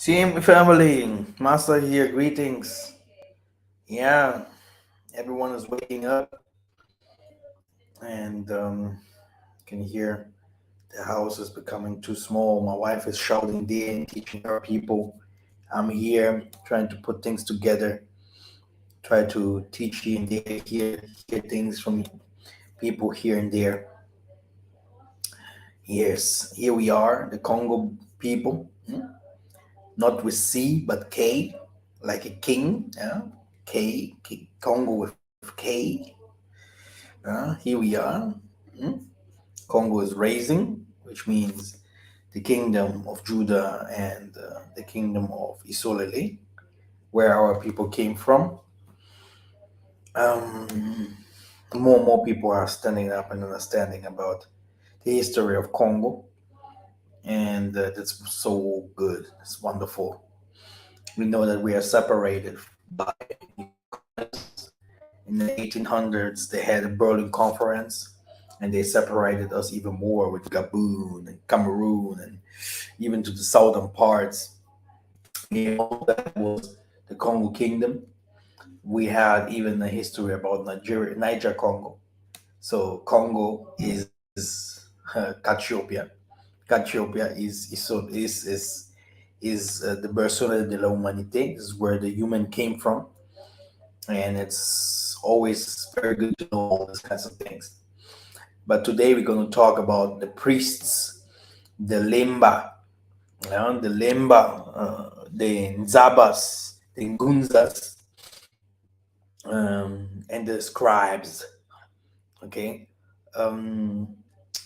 Team family, Massa here. Greetings. Yeah, everyone is waking up, and can hear the house is becoming too small. My wife is shouting there and teaching her people. I'm here trying to put things together, try to teach here and there, hear things from people here and there. Yes, here we are, the Congo people, not with C but K, like a king. Yeah, Congo with K. Here we are. Mm. Congo is raising, which means the kingdom of Judah and the kingdom of Isolele, where our people came from. Um, More and more people are standing up and understanding about the history of Congo, and that's so good. It's wonderful. We know that we are separated by in the 1800s. They had a Berlin Conference, and they separated us even more with Gabon and Cameroon and even to the southern parts. Yeah, all that was the Congo Kingdom. We had even a history about Niger Congo. So Congo is Cassiopea. Cassiopea is the berceau de la humanité. This is where the human came from, and it's always very good to know all these kinds of things. But today we're going to talk about the priests, the the Zabas, the Ngouzas, and the scribes. Okay, um,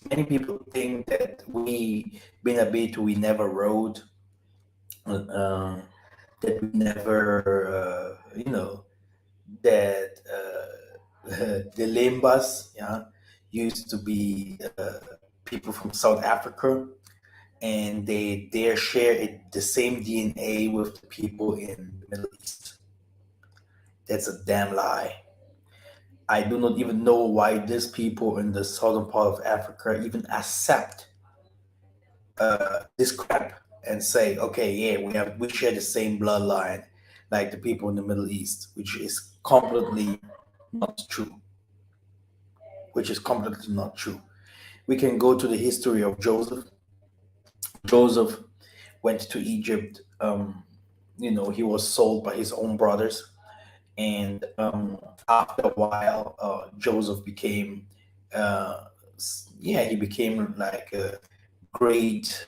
many people think that we been a bit we never wrote, uh, that we never, that the Lembas, yeah, used to be people from South Africa, and they dare share the same DNA with the people in the Middle East. That's a damn lie. I do not even know why these people in the southern part of Africa even accept this crap and say, okay, yeah, we share the same bloodline like the people in the Middle East, which is completely not true. Which is completely not true. We can go to the history of Joseph. Joseph went to Egypt. He was sold by his own brothers, and after a while, Joseph became, he became like a great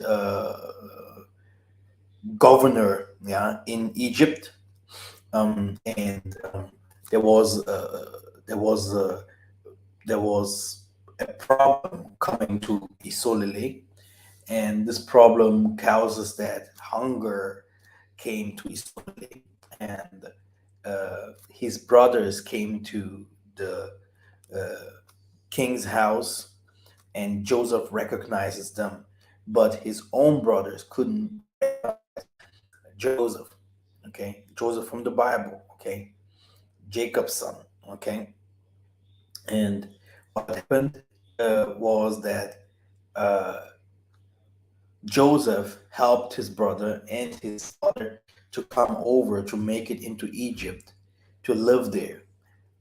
governor, yeah, in Egypt. And there was there was there was a problem coming to Isolele, and this problem causes that hunger came to Isolele, and his brothers came to the uh, king's house, and Joseph recognizes them, but his own brothers couldn't recognize Joseph. Okay, Joseph from the Bible. Okay, Jacob's son. Okay, and what happened was that uh, Joseph helped his brother and his father to come over to make it into Egypt to live there.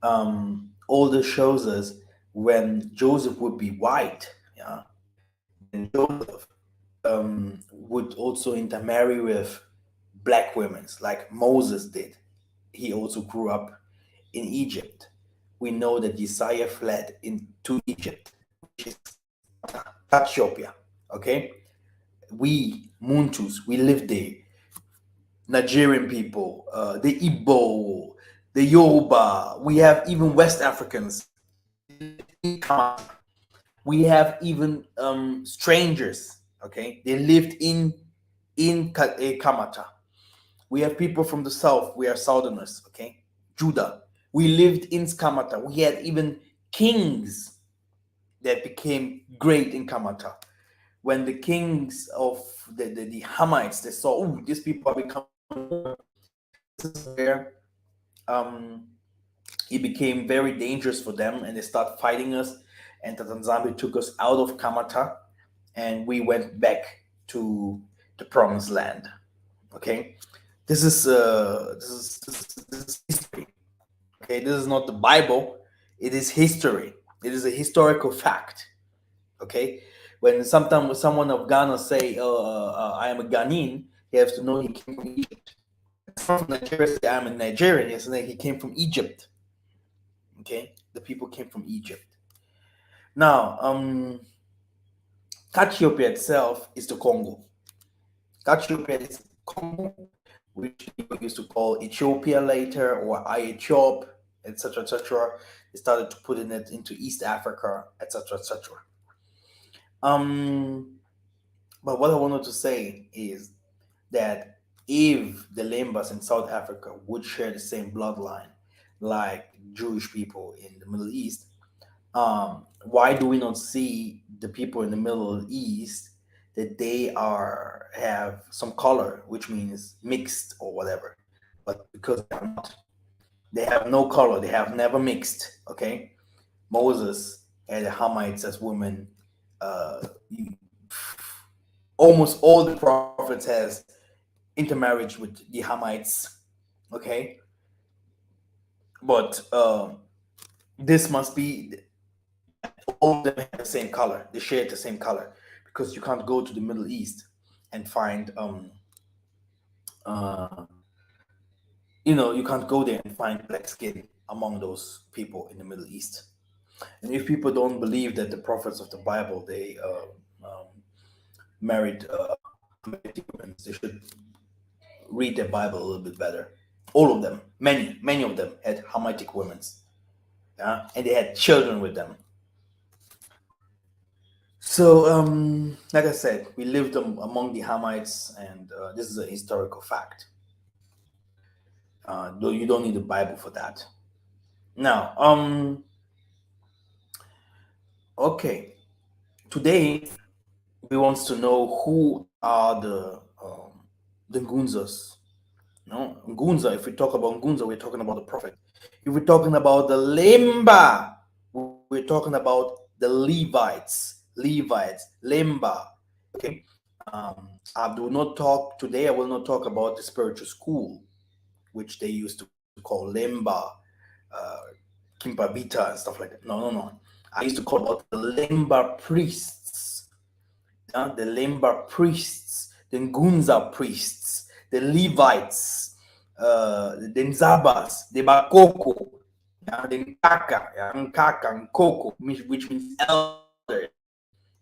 All this shows us when Joseph would be white, yeah, then Joseph would also intermarry with black women, like Moses did. He also grew up in Egypt. We know that Isaiah fled into Egypt, which is Ethiopia. Okay, we Muntus, we lived there. Nigerian people, the Igbo, the Yoruba. We have even West Africans. We have even strangers. Okay, they lived in Kamata. We have people from the south. We are Southerners. Okay, Judah. We lived in Kamata. We had even kings that became great in Kamata. When the kings of the Hamites, they saw, oh, these people are becoming, where um, it became very dangerous for them, and they started fighting us. And Tatanzambi took us out of Kamata, and we went back to the promised land. Okay, this is history. Okay, this is not the Bible. It is history. It is a historical fact. Okay, when sometimes someone of Ghana say, I am a Ghanaian, he has to know he came from Egypt. Someone from Nigeria say, I'm a Nigerian, yes, and then he came from Egypt. Okay, the people came from Egypt. Now, Ethiopia itself is the Congo. Ethiopia is Congo, which people used to call Ethiopia later, or Ethiop, etc., etc. They started to put it into East Africa, etc., etc. But what I wanted to say is that if the Lembas in South Africa would share the same bloodline like Jewish people in the Middle East, why do we not see the people in the Middle East that they have some color, which means mixed or whatever? But because they're not, they have no color, they have never mixed. Okay, Moses had the Hamites as women. Uh, Almost all the prophets has intermarriage with the Hamites. Okay, but this must be all of them have the same color. They share the same color because you can't go to the Middle East and find uh you can't go there and find black skin among those people in the Middle East. And if people don't believe that the prophets of the Bible they married Hamitic women, they should read their Bible a little bit better. All of them, many of them had Hamitic women, yeah, and they had children with them. So, like I said, we lived among the Hamites, and this is a historical fact. Though you don't need the Bible for that. Now, okay, today we want to know who are the Ngouzas. No, Ngunza. If we talk about Ngunza, we're talking about the prophet. If we're talking about the Lemba, we're talking about the Levites, Lemba. Okay. I do not talk today. I will not talk about the spiritual school, which they used to call Lemba, uh, Kimpabita, and stuff like that. No, no, no. I used to call about the Lemba priests, the Lemba priests, the Ngunza priests, the Levites, the Zabas, the Bakoko, the Nkaka, Nkoko, which means elders.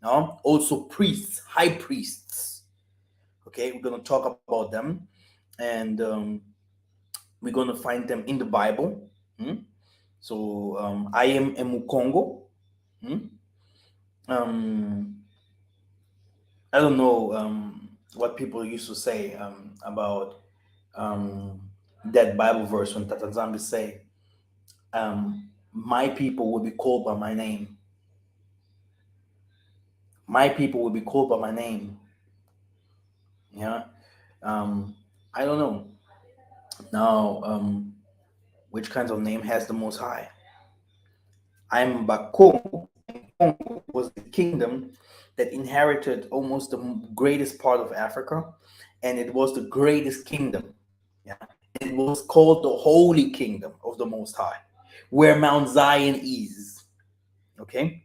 Also priests, high priests. Okay, we're going to talk about them, and we're going to find them in the Bible. So I am Emukongo. Um, I don't know what people used to say about that Bible verse when Tata Zambi say, "My people will be called by my name. My people will be called by my name." Yeah, I don't know now which kinds of name has the Most High. I'm Bakongo, and Congo was the kingdom that inherited almost the greatest part of Africa, and it was the greatest kingdom. Yeah, it was called the Holy Kingdom of the Most High, where Mount Zion is. Okay,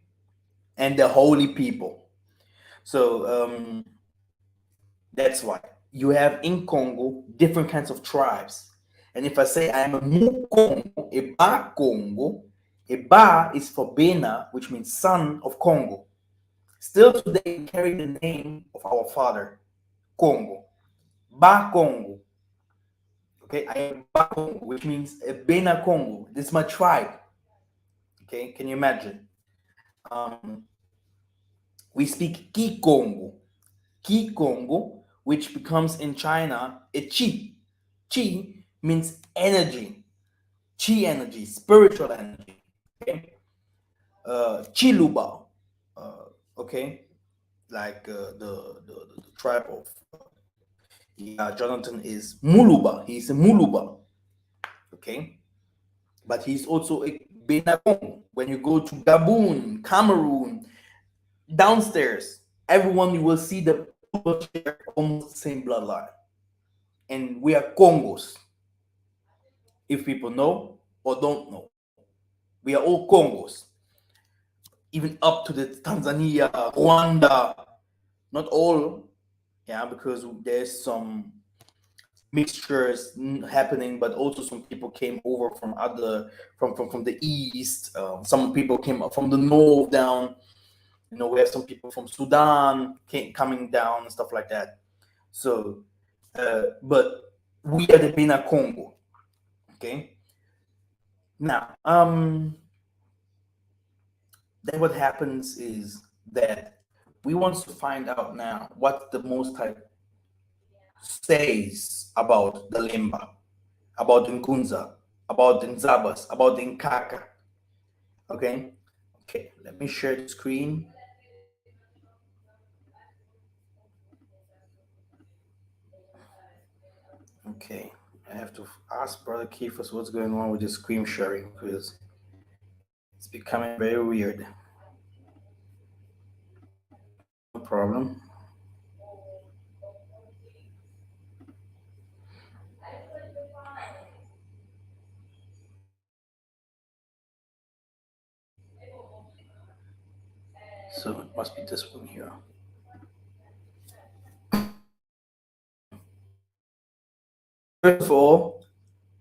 and the holy people. So that's why you have in Congo different kinds of tribes. And if I say I am a Mukongo, a Ba Congo, a Ba is for Bena, which means son of Congo. Still today, we carry the name of our father, Congo. Ba Congo. Okay, I am Ba Congo, which means a Bena Congo. This is my tribe. Okay, can you imagine? We speak Kikongo. Kikongo, which becomes in China a Chi. Chi means energy, Chi energy, spiritual energy. Okay, Chiluba. Okay, like the tribe of Jonathan is Muluba. He's a Muluba. Okay, but he's also a Benakong. When you go to Gabon, Cameroon, downstairs, everyone you will see the people share almost the same bloodline. and we are Congos. If people know or don't know, we are all Congos, even up to the Tanzania, Rwanda. Not all, yeah, because there's some mixtures happening, but also some people came over from other from the east. Some people came up from the north down. We have some people from Sudan coming down and stuff like that. So, but we are the Bina Congo. Okay. Now, then what happens is that we want to find out now what the Most High says about the Lemba, about the Ngunza, about the Nzabas, about the Nkaka. Okay? Okay, let me share the screen. Okay, I have to ask Brother Keithus what's going on with the screen sharing because it's becoming very weird. No problem. So it must be this one here. First of all,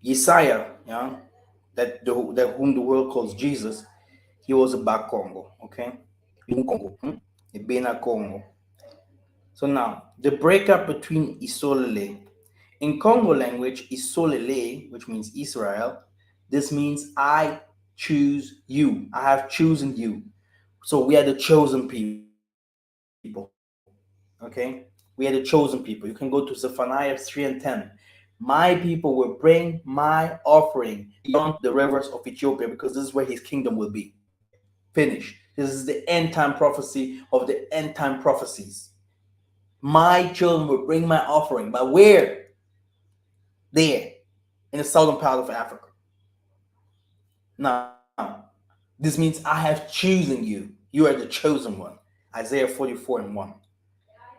Yesaya, yeah, that whom the world calls Jesus, he was a Bakongo, okay? Congo, Ibena Congo. So now, the breakup between Isolele. In Congo language, Isolele, which means Israel, this means I choose you. I have chosen you. So we are the chosen people. Okay? We are the chosen people. You can go to Zephaniah 3 and 10. My people will bring my offering beyond the rivers of Ethiopia because this is where his kingdom will be. Finish. This is the end time prophecy of the end time prophecies. My children will bring my offering. But where? There, in the southern part of Africa. Now, this means I have chosen you. You are the chosen one. Isaiah 44 and 1.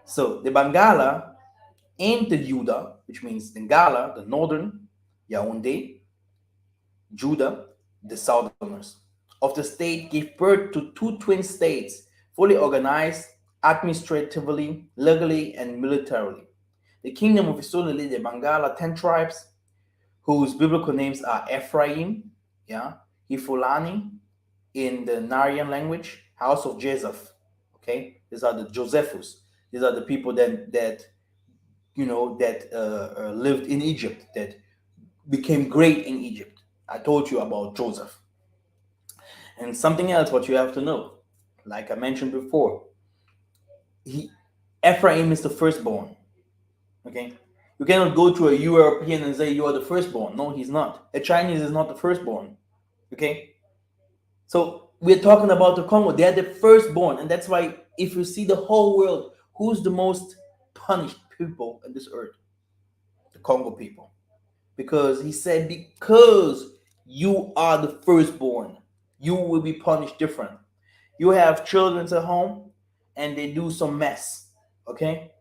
So the Bangala and the Judah, which means Ngala, the northern, Yaoundé, Judah, the southerners, of the state gave birth to two twin states, fully organized administratively, legally, and militarily. The kingdom of Isolili, the Bangala, 10 tribes, whose biblical names are Ephraim, yeah, Hifulani in the Narian language, house of Joseph. Okay, these are the Josephus. These are the people that lived in Egypt, that became great in Egypt. I told you about Joseph. And something else, what you have to know, like I mentioned before, he Ephraim is the firstborn. Okay, you cannot go to a European and say you are the firstborn. No, he's not. A Chinese is not the firstborn. Okay, so we're talking about the Congo. They're the firstborn, and that's why if you see the whole world, who's the most punished people on this earth? The Congo people. Because he said, because you are the firstborn, you will be punished different. You have children at home and they do some mess. Okay?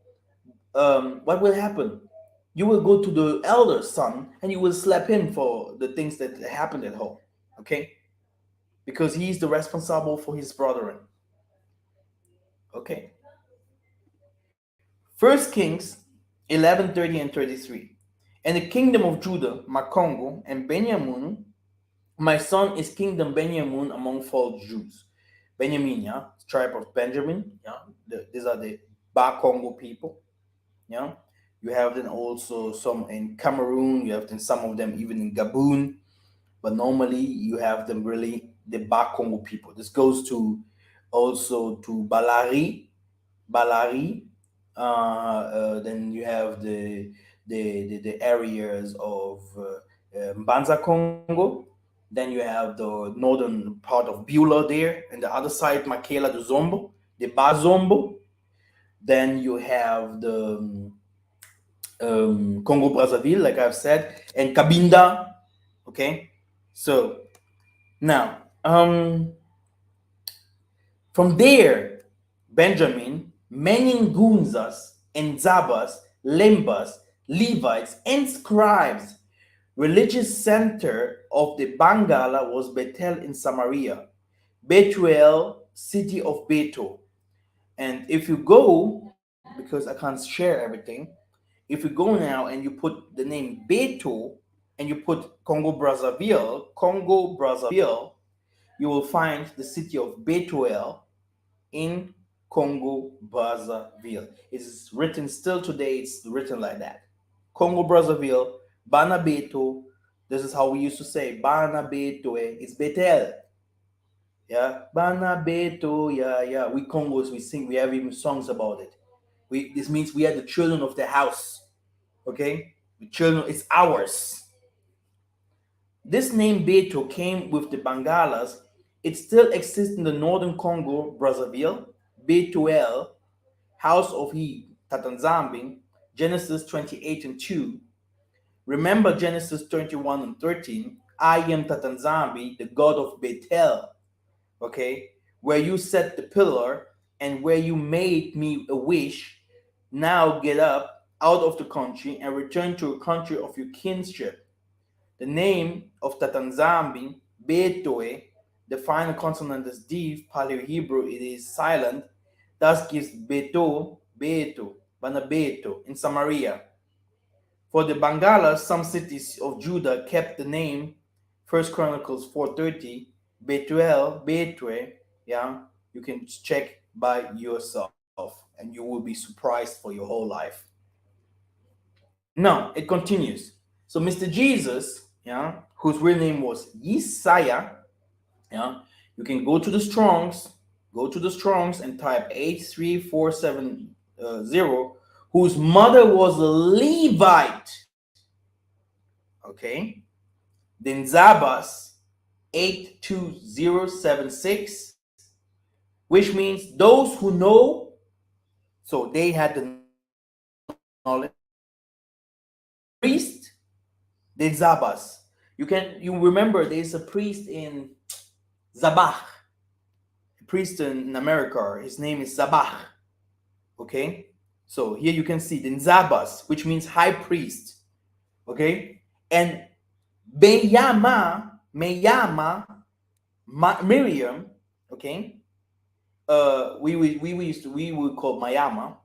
What will happen? You will go to the elder son and you will slap him for the things that happened at home. Okay? Because he's the responsible for his brethren. Okay. First Kings 11:30 and 33. And the kingdom of Judah, Makongo, and Benjamin, my son is kingdom Benjamin among false Jews. Benjamin, yeah, tribe of Benjamin, yeah. These are the Bakongo people, yeah. You have then also some in Cameroon. You have then some of them even in Gabon, but normally you have them really the Bakongo people. This goes to also to Balari. Then you have the areas of Mbanza Congo. Then you have the northern part of Beulah there, and the other side, Makela do Zombo, the Bazombo. Then you have the Congo Brazzaville, like I've said, and Cabinda. Okay, so now from there, Benjamin, many Ngouzas and Zabas, Lembas, Levites, and Scribes. Religious center of the Bangala was Bethel in Samaria, Bethuel, city of Bethel. And if you go, because I can't share everything, if you go now and you put the name Bethel and you put Congo Brazzaville, you will find the city of Bethuel in Congo Brazzaville. It's written still today, it's written like that. Congo Brazzaville, Banabeto. This is how we used to say Banabeto. It's Betel. Yeah, Banabeto. Yeah, yeah. We Congos, we sing. We have even songs about it. This means we are the children of the house. Okay, the children. It's ours. This name Beto came with the Bangalas. It still exists in the northern Congo, Brazzaville, Betuel, house of he, Tatanzambi, Genesis 28 and 2. Remember Genesis 21 and 13. I am Tatanzambi, the God of Bethel, okay, where you set the pillar and where you made me a wish. Now get up out of the country and return to a country of your kinship. The name of Tatanzambi, Betoe, the final consonant is D, Paleo Hebrew, it is silent, thus gives Beto, Beto, Banabeto in Samaria. For the Bangalas, some cities of Judah kept the name, First Chronicles 4:30, Betuel, Betue, yeah, you can check by yourself and you will be surprised for your whole life. Now, it continues. So Mr. Jesus, yeah, whose real name was Yesaya, yeah, you can go to the Strongs and type 83470, whose mother was a Levite, okay? Then Zabas 82076, which means those who know, so they had the knowledge. Priest, then Zabas. You remember there's a priest in Zabah, a priest in America. His name is Zabah. Okay, so here you can see the Zabas, which means high priest. Okay, and Meyama, Miriam. Okay, we would call Mayama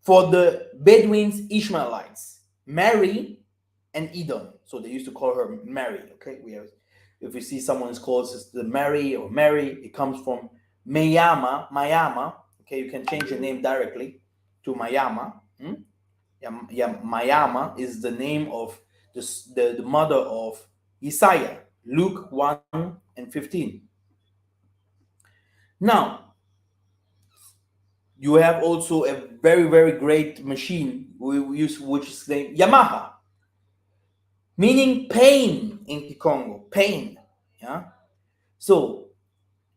for the Bedouins, Ishmaelites, Mary and Edom. So they used to call her Mary. Okay, if you see someone's called the Mary or Mary, it comes from Mayama. Okay, you can change your name directly to Mayama. Yeah, Mayama is the name of the mother of Isaiah, Luke 1 and 15. Now, you have also a very, very great machine we use, which is named Yamaha, meaning pain in Congo, pain. Yeah. So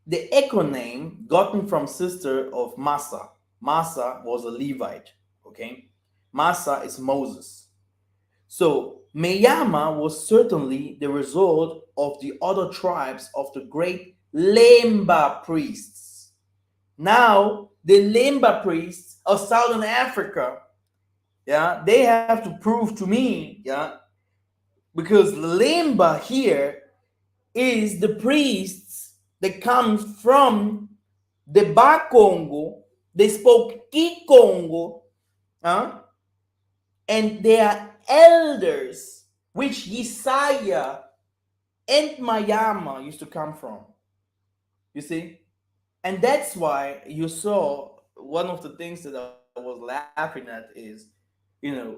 the acronym gotten from sister of Massa. Massa was a Levite. Okay. Massa is Moses. So Meyama was certainly the result of the other tribes of the great Lemba priests. Now the Lemba priests of Southern Africa, yeah, they have to prove to me, yeah, because Lemba here is the priests that comes from the Bakongo. They spoke Kikongo, huh? And they are elders, which Yesaya and Mayama used to come from. You see? And that's why you saw one of the things that I was laughing at is,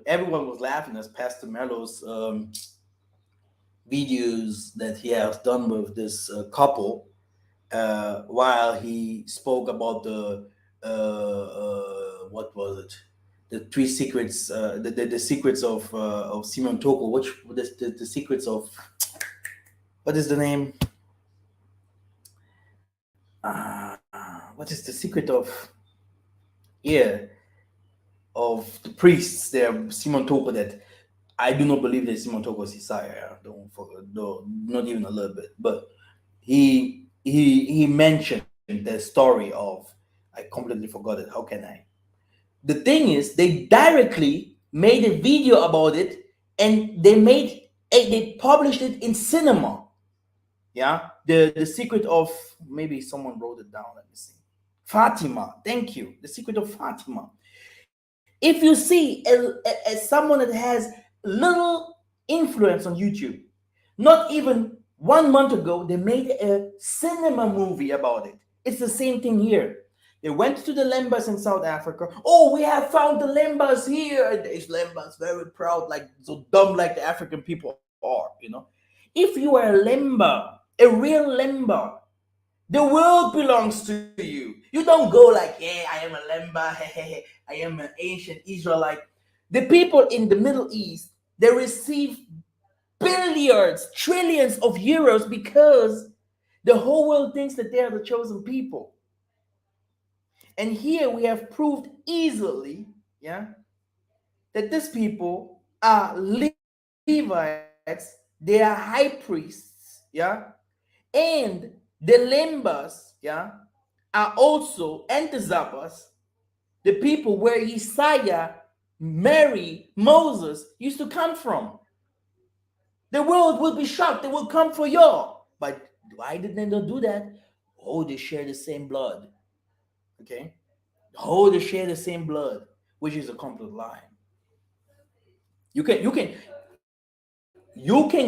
everyone was laughing as Pastor Mello's videos that he has done with this couple while he spoke about what was it? The three secrets, the secrets of Simon Toko. Which the secrets of, what is the name? What is the secret of? Yeah, of the priests there, Simon Toko. That I do not believe that Simon Toko is Isaiah. Not even a little bit. But he mentioned the story of, I completely forgot it. How can I? The thing is, they directly made a video about it, and they published it in cinema. Yeah, the secret of, maybe someone wrote it down. Let me see. Fatima, thank you. The secret of Fatima. If you see someone that has little influence on YouTube, not even 1 month ago, they made a cinema movie about it. It's the same thing here. They went to the Lembas in South Africa. Oh, we have found the Lembas here. And these Lembas very proud, like so dumb, like the African people are. If you are a Lemba, a real Lemba, the world belongs to you. You don't go like, yeah, I am a Lemba, I am an ancient Israelite. The people in the Middle East, they receive billiards, trillions of euros because the whole world thinks that they are the chosen people. And here we have proved easily, yeah, that these people are Levites, they are high priests, yeah, and the Lembas, yeah, are also, and the Zabas, the people where Isaiah, Mary, Moses used to come from. The world will be shocked. They will come for y'all. But why did they not do that? Oh, they share the same blood. Okay? Oh, they share the same blood, which is a complete lie. You can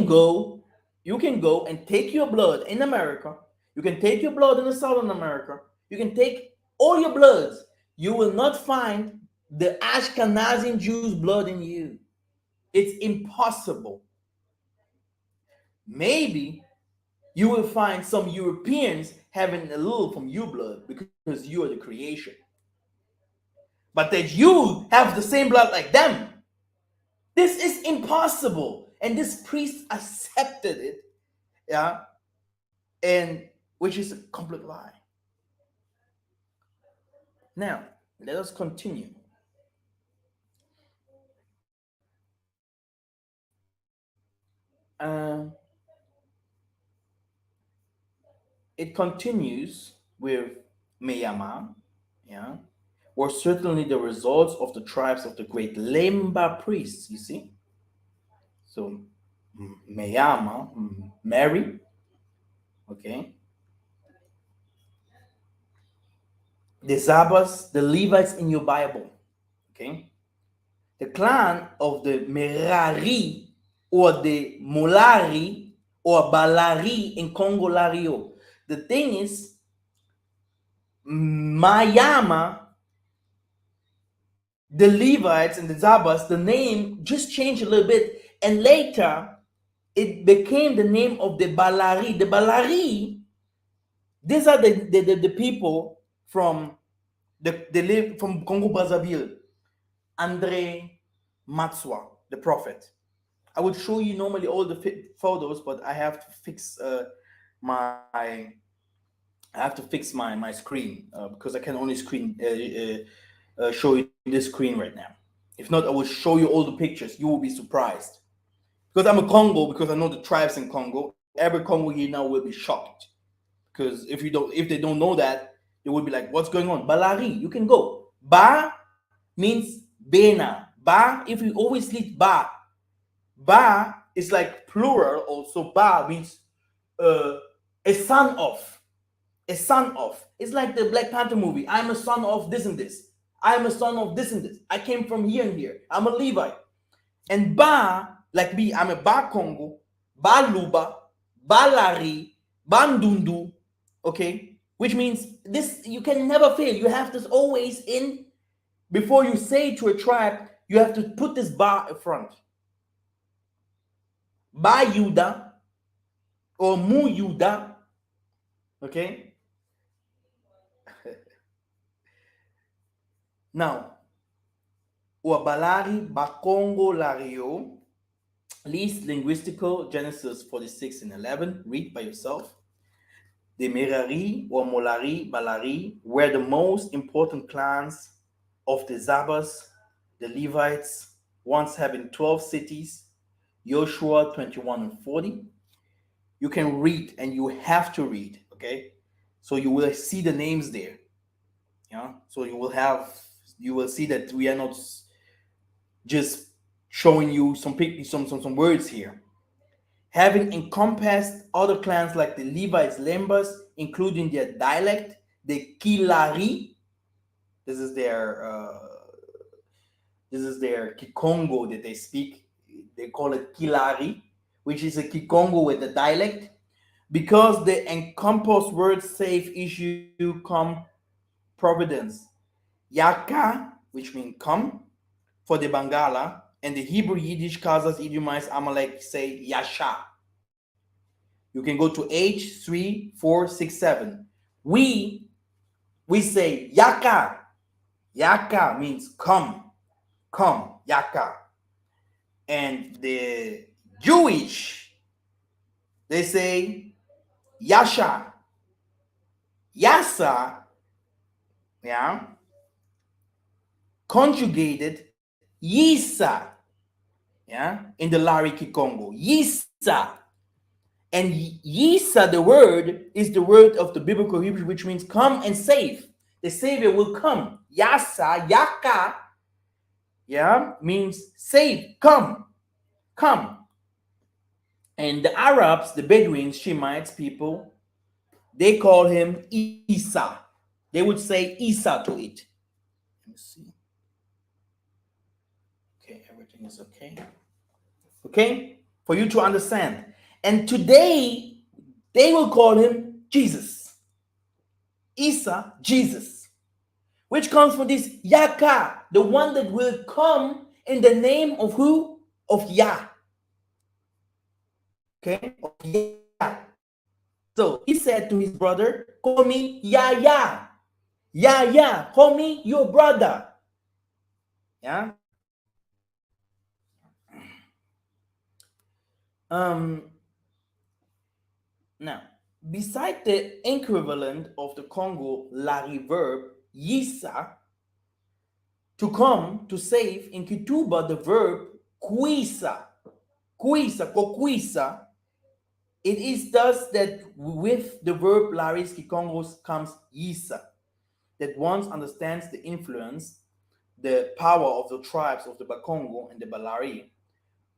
go and take your blood in America. You can take your blood in the Southern America. You can take all your bloods. You will not find the Ashkenazi Jews' blood in you. It's impossible. Maybe you will find some Europeans having a little from your blood because you are the creation. But that you have the same blood like them, this is impossible. And this priest accepted it, yeah, and which is a complete lie. Now, let us continue. Uh, it continues with Meyama, yeah, were certainly the results of the tribes of the great Lemba priests, you see. So, Meyama, Mary, okay, the Zabas, the Levites in your Bible, okay, the clan of the Merari or the Molari or Balari in Congo Lario. The thing is, Mayama, the Levites and the Zabas, the name just changed a little bit, and later it became the name of the Balari. The Balari, these are the people from they live from Congo Brazzaville. Andre Matswa, the prophet. I would show you normally all the photos, but I have to fix my I have to fix my screen because I can only show you this screen right now. If not, I will show you all the pictures. You will be surprised because I'm a Congo, because I know the tribes in Congo. Every Congo here now will be shocked because if they don't know that, they will be like, "What's going on?" Balari, you can go. Ba means bena. Ba, if you always read ba, ba is like plural also. Ba means uh, a son of. A son of. It's like the Black Panther movie. I'm a son of this and this. I'm a son of this and this. I came from here and here. I'm a Levite. And Ba, like me, I'm a Ba Congo, Ba Luba, Ba Lari, Bandundu, okay? Which means this, you can never fail. You have this always in, before you say to a tribe, you have to put this Ba in front. Ba Yuda or Mu Yuda, okay? Now, Uabalari Bakongo Lario, least linguistical Genesis 46 and 11. Read by yourself. The Merari or Molari Balari were the most important clans of the Zabas, the Levites, once having 12 cities, Joshua 21 and 40. You can read and you have to read, okay? So you will see the names there. Yeah. So you will see that we are not Just showing you some words here. Having encompassed other clans like the Levites, Lembas, including their dialect, the Kilari. This is their Kikongo that they speak. They call it Kilari, which is a Kikongo with a dialect. Because the encompassed word safe issue come providence. Yaka, which means come, for the Bangala, and the Hebrew Yiddish Kazas Idiomites Amalek say Yasha. You can go to H3467. We say Yaka. Yaka means come, Yaka. And the Jewish, they say Yasha, Yasa, yeah, conjugated Yisa, yeah, in the Lari Kikongo. Yisa. And Yisa, the word, is the word of the biblical Hebrew, which means come and save. The Savior will come. Yasa, Yaka, yeah, means save, come, come. And the Arabs, the Bedouins, Shemites people, they call him Isa. They would say Isa to it. Let me see. Okay, everything is okay. Okay? For you to understand. And today, they will call him Jesus. Isa, Jesus. Which comes from this Yaka, the one that will come in the name of who? Of Yah. Okay? Of Yah. So he said to his brother, call me Yah. Yah, call me your brother. Yeah? Now, beside the equivalent of the Congo Lari verb, Yisa, to come, to save, in Kituba, the verb Kuisa, Kokuisa, it is thus that with the verb Laris Kikongos comes Yisa, that once understands the influence, the power of the tribes of the Bakongo and the Balari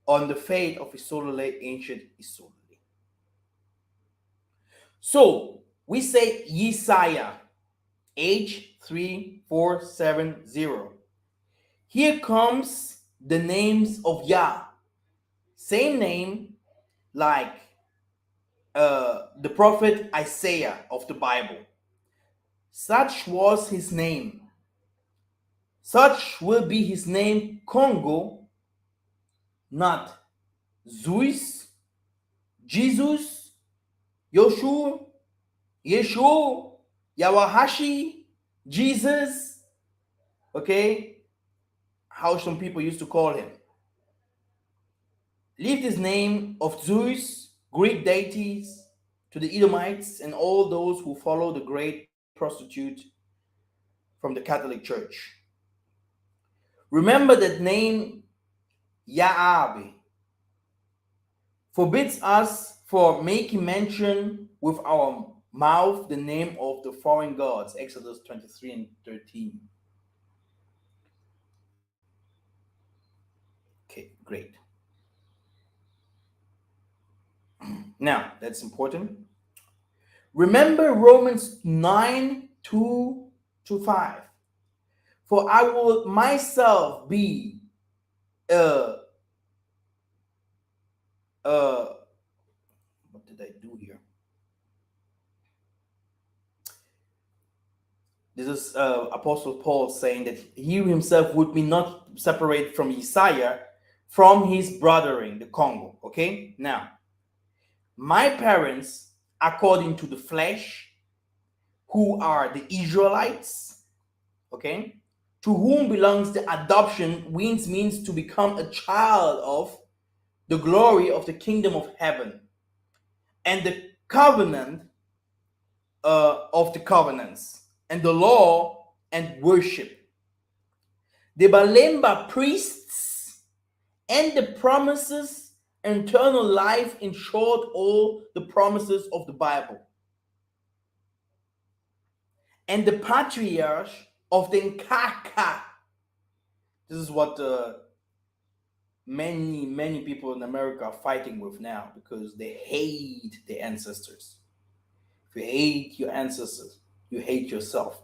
on the fate of Isolole, ancient Isolole. So we say Yesaya, H3470. Here comes the names of Yah. Same name like the prophet Isaiah of the Bible. Such was his name. Such will be his name, Congo, not Zeus, Jesus, Yoshua, Yeshua, Yawahashi, Jesus. Okay? How some people used to call him. Leave this name of Zeus, Greek deities, to the Edomites and all those who follow the great prostitute from the Catholic Church. Remember that name Yahweh forbids us for making mention with our mouth the name of the foreign gods, Exodus 23 and 13. Okay, great. Now, that's important. Remember Romans 9:2-5. For I will myself be what did I do here? This is Apostle Paul saying that he himself would be not separate from Isaiah from his brothering, the Congo. Okay? Now, my parents, according to the flesh, who are the Israelites, okay, to whom belongs the adoption, which means to become a child of the glory of the kingdom of heaven, and the covenant of the covenants, and the law and worship, the Balemba priests, and the promises, eternal life, in short, all the promises of the Bible, and the patriarch of the Nkaka. This is what many people in America are fighting with now because they hate their ancestors. If you hate your ancestors, you hate yourself.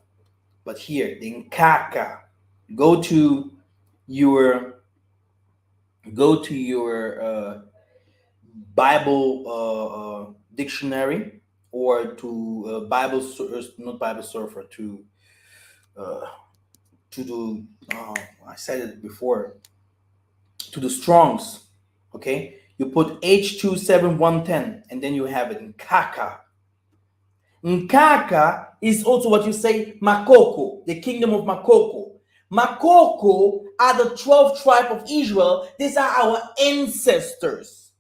But here, the Nkaka, go to your Bible dictionary, or to not Bible surfer, uh, to the I said it before, to the Strongs. Okay, you put H27110, and then you have it in Nkaka. Nkaka is also what you say Makoko, the kingdom of Makoko. Makoko are the 12 tribe of Israel. These are our ancestors.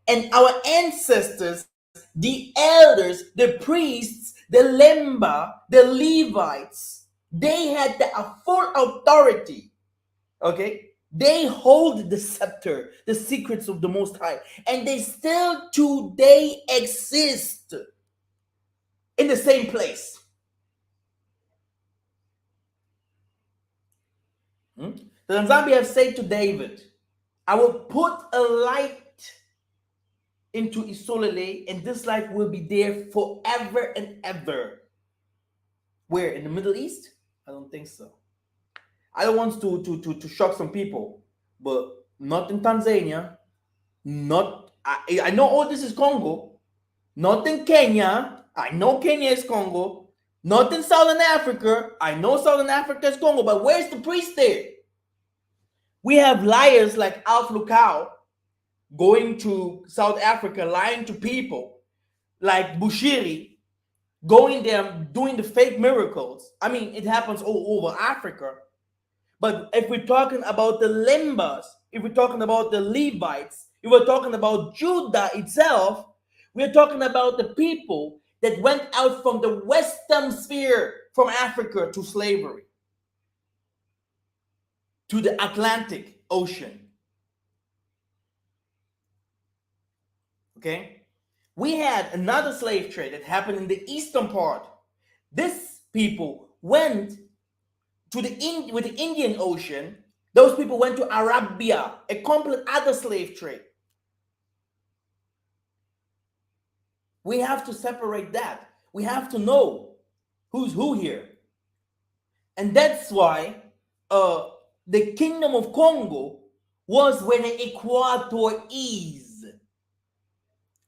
And our ancestors, the elders, the priests, the Lemba, the Levites, they had the full authority. Okay? They hold the scepter, the secrets of the Most High, and they still today exist in the same place. The Nzambi have said to David, I will put a light into Isolele, and this light will be there forever and ever. Where? In the Middle East? I don't think so. I don't want to shock some people, but not in Tanzania. Not I know all this is Congo. Not in Kenya. I know Kenya is Congo. Not in Southern Africa. I know Southern Africa is Congo. But where's the priest there? We have liars like Alf Lukau going to South Africa, lying to people, like Bushiri going there doing the fake miracles. I mean, it happens all over Africa. But if we're talking about the Lembas, if we're talking about the Levites, if we're talking about Judah itself, we're talking about the people that went out from the Western sphere, from Africa to slavery, to the Atlantic Ocean. Okay? We had another slave trade that happened in the eastern part. This people went to with the Indian Ocean. Those people went to Arabia, a complete other slave trade. We have to separate that. We have to know who's who here. And that's why the Kingdom of Congo was where the equator is,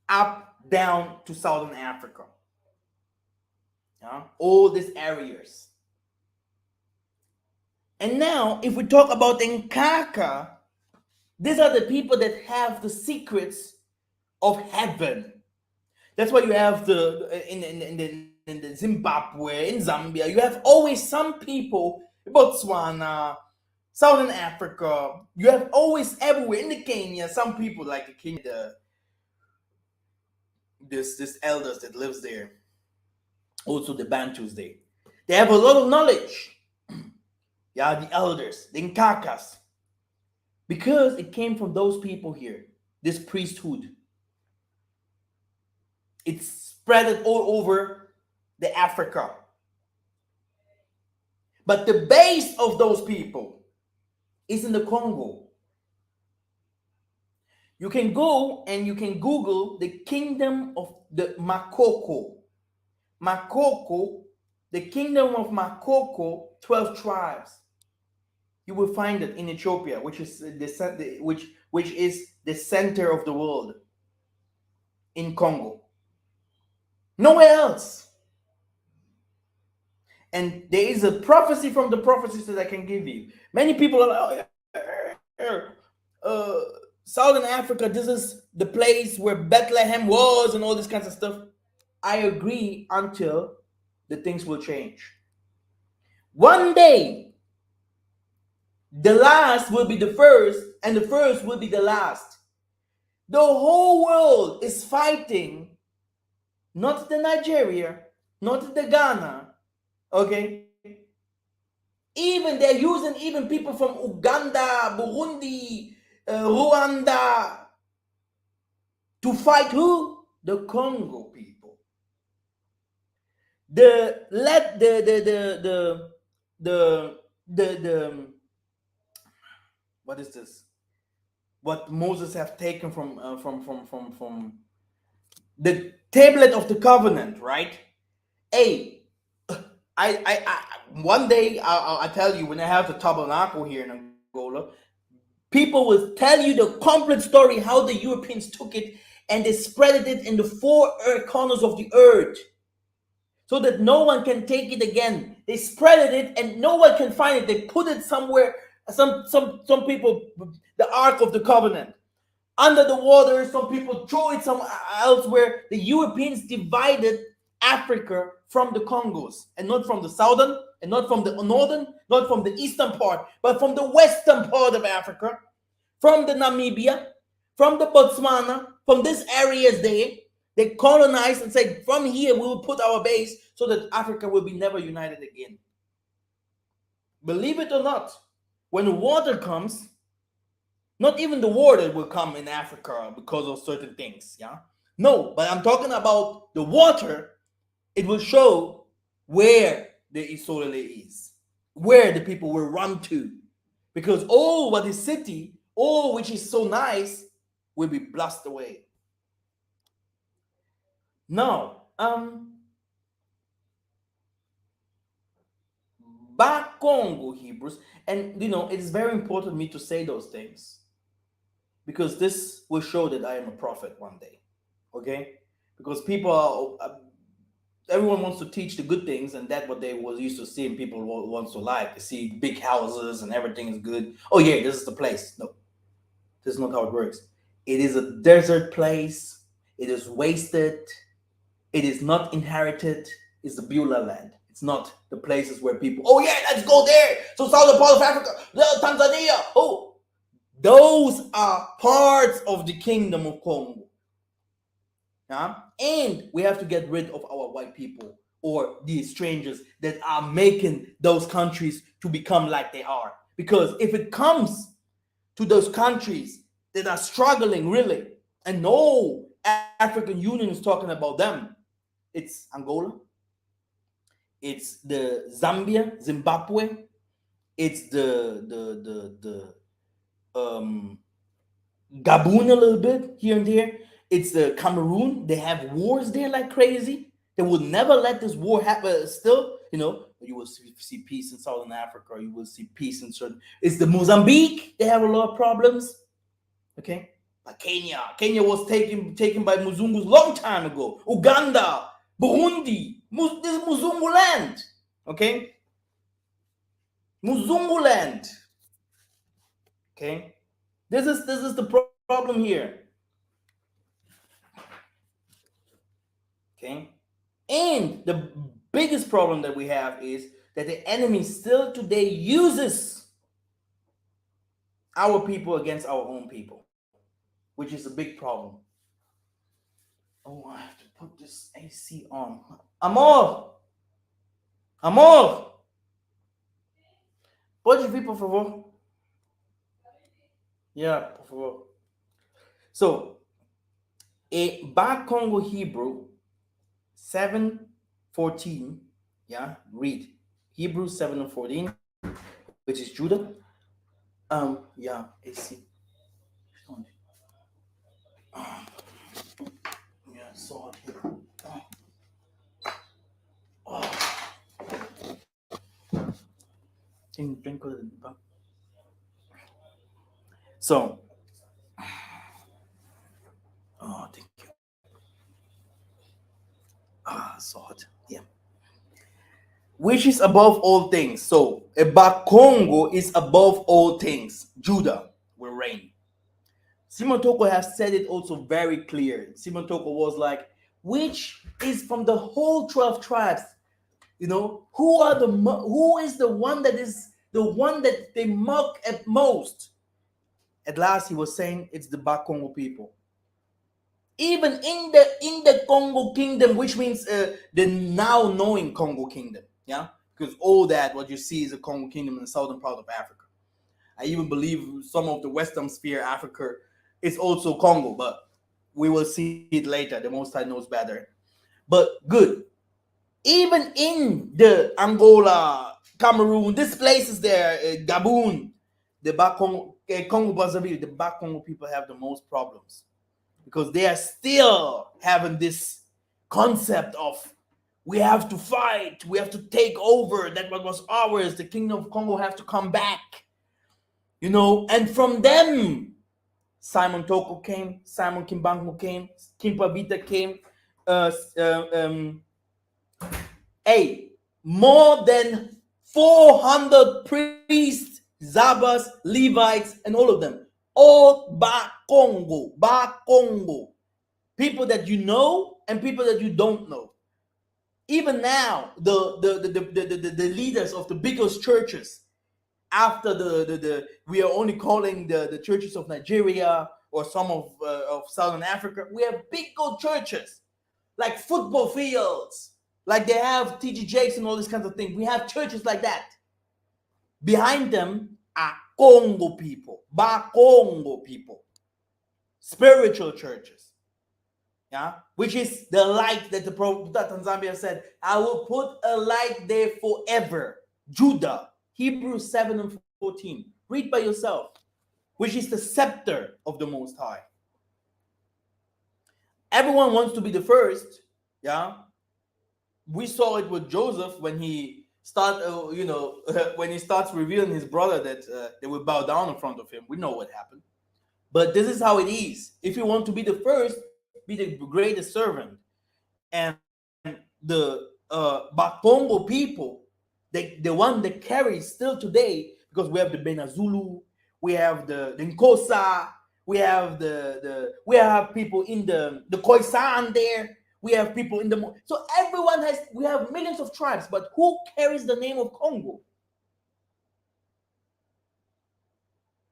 up, down to Southern Africa. All these areas. And now, if we talk about Nkaka, these are the people that have the secrets of heaven. That's why you have in the Zimbabwe, in Zambia, you have always some people, Botswana, Southern Africa. You have always everywhere in the Kenya, some people like the Kenya, this elders that lives there. Also the Bantus there. They have a lot of knowledge. Yeah, the elders, the Nkakas. Because it came from those people here, this priesthood. It's spread all over the Africa. But the base of those people is in the Congo. You can go and you can Google the kingdom of the Makoko. Makoko, the kingdom of Makoko, 12 tribes. You will find it in Ethiopia, which is which is the center of the world, in Congo. Nowhere else. And there is a prophecy from the prophecies that I can give you. Many people are Southern Africa, this is the place where Bethlehem was and all this kinds of stuff. I agree until the things will change. One day, the last will be the first, and the first will be the last. The whole world is fighting, not the Nigeria, not the Ghana, okay? Even they're using even people from Uganda, Burundi, Rwanda to fight who? The Congo people. The what is this? what Moses have taken from the tablet of the covenant, right? Hey, I one day I tell you, when I have the tabernacle here in Angola, people will tell you the complete story how the Europeans took it and they spread it in the four corners of the earth so that no one can take it again. They spread it and no one can find it. They put it somewhere. Some people, the Ark of the Covenant, under the water. Some people throw it somewhere elsewhere. The Europeans divided Africa from the Congos, and not from the southern, and not from the northern, not from the eastern part, but from the western part of Africa, from the Namibia, from the Botswana, from these areas there. They colonized and said, from here we will put our base so that Africa will be never united again. Believe it or not, when water comes, not even the water will come in Africa because of certain things. Yeah, no, but I'm talking about the water. It will show where the Isolele is, where the people will run to, because all what is city, all which is so nice, will be blasted away. Now, back Congo Hebrews, and it is very important me to say those things, because this will show that I am a prophet one day. Okay, because people are, everyone wants to teach the good things, and that's what they was used to seeing. People wants to like to see big houses and everything is good. Oh yeah, this is the place. No, this is not how it works. It is a desert place. It is wasted. It is not inherited. It's the Beulah land. It's not the places where people, oh yeah, let's go there. So southern part of Africa, Tanzania. Oh, those are parts of the kingdom of Congo. And we have to get rid of our white people or these strangers that are making those countries to become like they are. Because if it comes to those countries that are struggling really, and no African Union is talking about them, it's Angola, it's the Zambia, Zimbabwe, it's the Gabon a little bit here and there. It's the Cameroon. They have wars there like crazy. They will never let this war happen. Still, you will see peace in Southern Africa. You will see peace in certain. It's the Mozambique. They have a lot of problems. Okay, but Kenya was taken by Muzungus long time ago. Uganda, Burundi, this is Muzungu land. Okay, Muzungu land. Okay, this is the problem here. Okay, and the biggest problem that we have is that the enemy still today uses our people against our own people, which is a big problem. Oh, I have to put this AC on. Amor! Pode vir, por favor? Yeah, por favor. So, a Back Congo Hebrew 7:14, yeah, read Hebrews 7:14, which is Judah. Yeah, AC. Yeah, saw it here. Drink of it. So, thank you. Saw it. Yeah. Which is above all things. So, Eba Congo is above all things. Judah will reign. Simon Toko has said it also very clear. Simon Toko was like, which is from the whole 12 tribes, who is the one that they mock at most? At last he was saying it's the Bak Congo people. Even in the Congo kingdom, which means the now knowing Congo kingdom, yeah, because all that what you see is a Congo kingdom in the southern part of Africa. I even believe some of the Western sphere Africa is also Congo, but we will see it later. The Most High knows better. But good. Even in the Angola, Cameroon, these places there, Gabon, the Bak Congo, Congo Brazzaville, the Back Congo people have the most problems because they are still having this concept of we have to fight, we have to take over that what was ours. The Kingdom of Congo have to come back, and from them Simon Toko came, Simon Kimbangu came, Kimpavita came. Uh, uh, um, hey, more than 400 priests, Zabas, Levites, and all of them, all Ba Congo, people that you know and people that you don't know. Even now, the leaders of the biggest churches, after the we are only calling the churches of Nigeria or some of Southern Africa, we have big old churches like football fields, like they have TG Jakes and all these kinds of things. We have churches like that. Behind them are Congo people, Congo people, spiritual churches, yeah, which is the light that the prophet Tanzania said, I will put a light there forever. Judah, Hebrews 7 and 14. Read by yourself, which is the scepter of the Most High. Everyone wants to be the first, yeah. We saw it with Joseph when he when he starts revealing his brother that they will bow down in front of him. We know what happened. But this is how it is. If you want to be the first, be the greatest servant. And the Bakongo people, the one that carries still today, because we have the Benazulu, we have the Nkosa, we have we have people in the Khoisan there, we have people in the, so everyone we have millions of tribes, but who carries the name of Congo?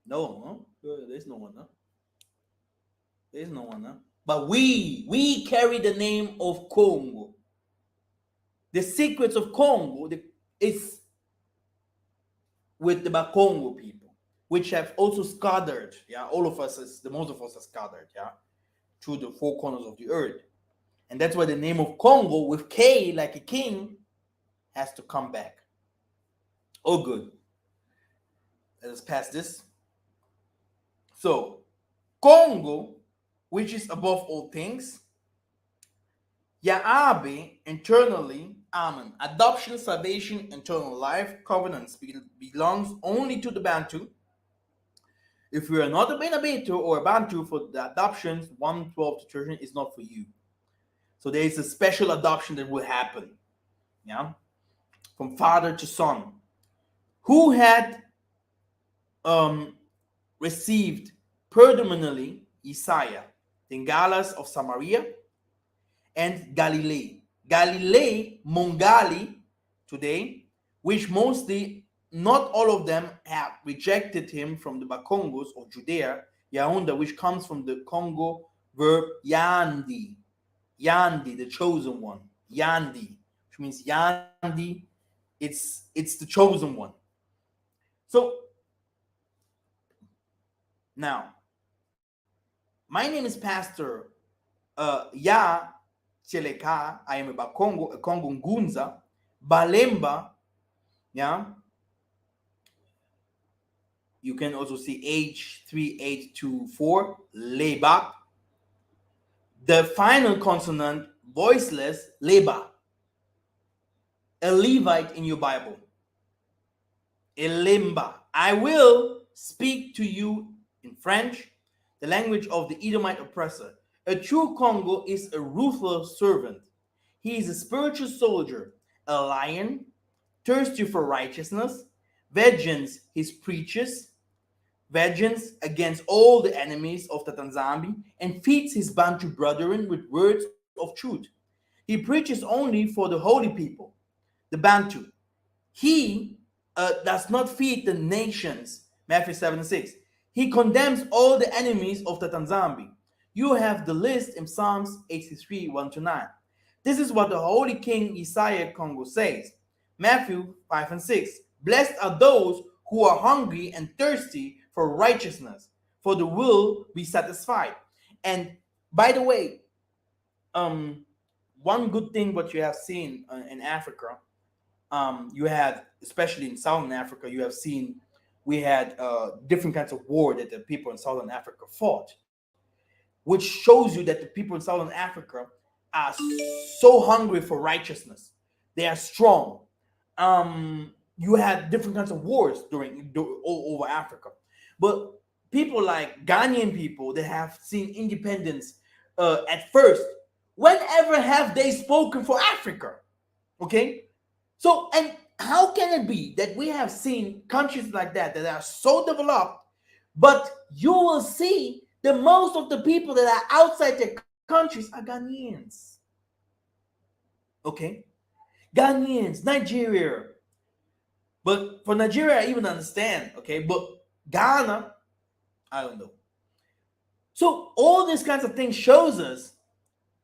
No, there's no one, huh? There's no one, huh? But we carry the name of Congo. The secrets of Congo is with the Bakongo people, which have also scattered, yeah, all of us, the most of us are scattered, yeah, through the four corners of the earth. And that's why the name of Congo with K like a king has to come back. Oh, good. Let us pass this. So, Congo, which is above all things, Yaabe, internally, Amen. Adoption, salvation, eternal life, covenants belongs only to the Bantu. If you are not a Benabetu or a Bantu, for the adoptions 1:12 to 13 is not for you. So there is a special adoption that will happen, yeah, from father to son. Who had received predominantly Isaiah, the Galas of Samaria, and Galilee. Galilee, Mongali, today, which mostly, not all of them have rejected him from the Bakongos of Judea, Yaunda, which comes from the Congo verb Yandi. Yandi, the chosen one. Yandi, which means Yandi, it's the chosen one. So, now, my name is Pastor Ya Cheleka. I am a Congo Ngunza, Balemba, yeah. You can also see H3824, Leba. The final consonant, voiceless, Leba. A Levite in your Bible. A Lemba. I will speak to you in French, the language of the Edomite oppressor. A true Congo is a ruthless servant. He is a spiritual soldier, a lion, thirsty for righteousness, vengeance he preaches, vengeance against all the enemies of the Tanzambi, and feeds his Bantu brethren with words of truth. He preaches only for the holy people, the Bantu. He does not feed the nations, Matthew 7:6. He condemns all the enemies of the Tanzambi. You have the list in Psalms 83, 1-9. This is what the Holy King Isaiah Congo says. Matthew 5 and 6. Blessed are those who are hungry and thirsty for righteousness, for they will be satisfied. And by the way, one good thing what you have seen in Africa, you have, especially in Southern Africa, you have seen we had different kinds of war that the people in Southern Africa fought, which shows you that the people in Southern Africa are so hungry for righteousness. They are strong. You had different kinds of wars all over Africa, but people like Ghanaian people that have seen independence at first, whenever have they spoken for Africa? Okay, so and how can it be that we have seen countries like that that are so developed, but you will see the most of the people that are outside their countries are Ghanaians. Okay, Ghanaians, Nigeria. But for Nigeria, I even understand. Okay, but Ghana, I don't know. So all these kinds of things shows us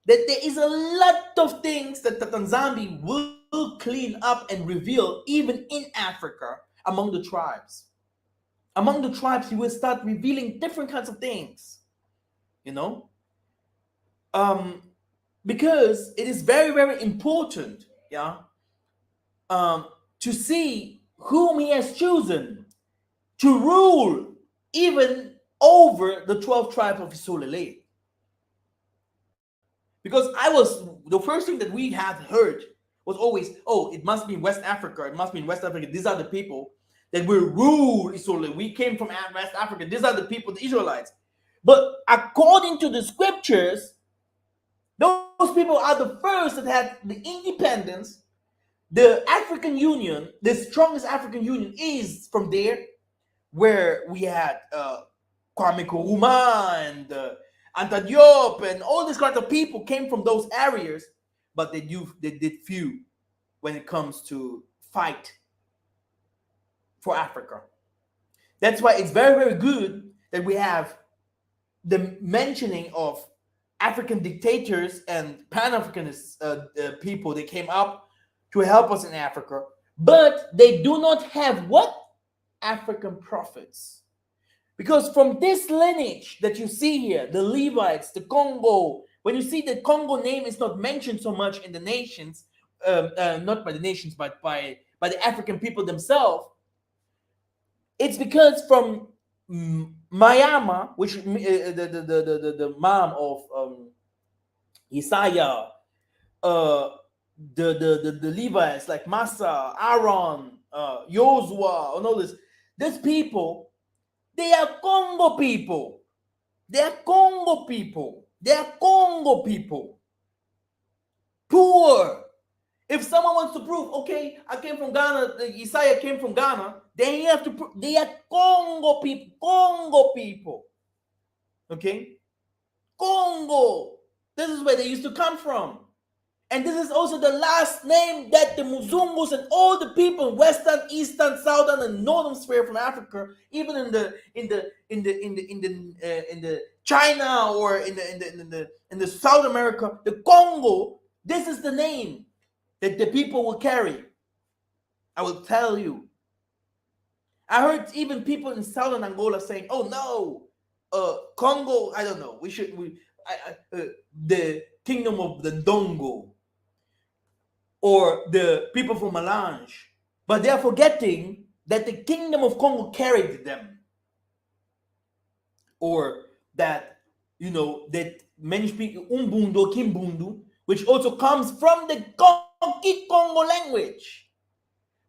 that there is a lot of things that the Tanzania will clean up and reveal even in Africa among the tribes. Among the tribes, he will start revealing different kinds of things, you know, because it is very, very important, yeah, to see whom he has chosen to rule even over the 12 tribes of Isolele. Because the first thing that we had heard was always, oh, it must be in West Africa. It must be in West Africa. These are the people that will rule Isolele. We came from West Africa. These are the people, the Israelites. But according to the scriptures, those people are the first that had the independence. The African Union, the strongest African Union, is from there, where we had Kwame Nkrumah and Anta Diop and all these kinds of people came from those areas, but they did few when it comes to fight for Africa. That's why it's very, very good that we have the mentioning of African dictators and Pan-Africanist people that came up to help us in Africa, but they do not have what? African prophets. Because from this lineage that you see here, the Levites, the Congo, when you see the Congo name is not mentioned so much in the nations, not by the nations, but by the African people themselves, it's because from Mayama, which the mom of Isaiah, the Levites like Massa, Aaron, Joshua, and all this, these people, they are Congo people. They are Congo people. They are Congo people. Poor. If someone wants to prove, okay, I came from Ghana, Isaiah came from Ghana, then you have to prove they are Congo people. Congo people. Okay? Congo. This is where they used to come from. And this is also the last name that the Muzungus and all the people in Western, Eastern, Southern, and Northern sphere from Africa, even in the China or in the South America, the Congo, this is the name that the people will carry. I will tell you. I heard even people in Southern Angola saying, "Oh no, Congo, I don't know. The kingdom of the Ndongo." Or the people from Malange, but they are forgetting that the kingdom of Congo carried them, or that that many speak Umbundu, Kimbundu, which also comes from the Congo language.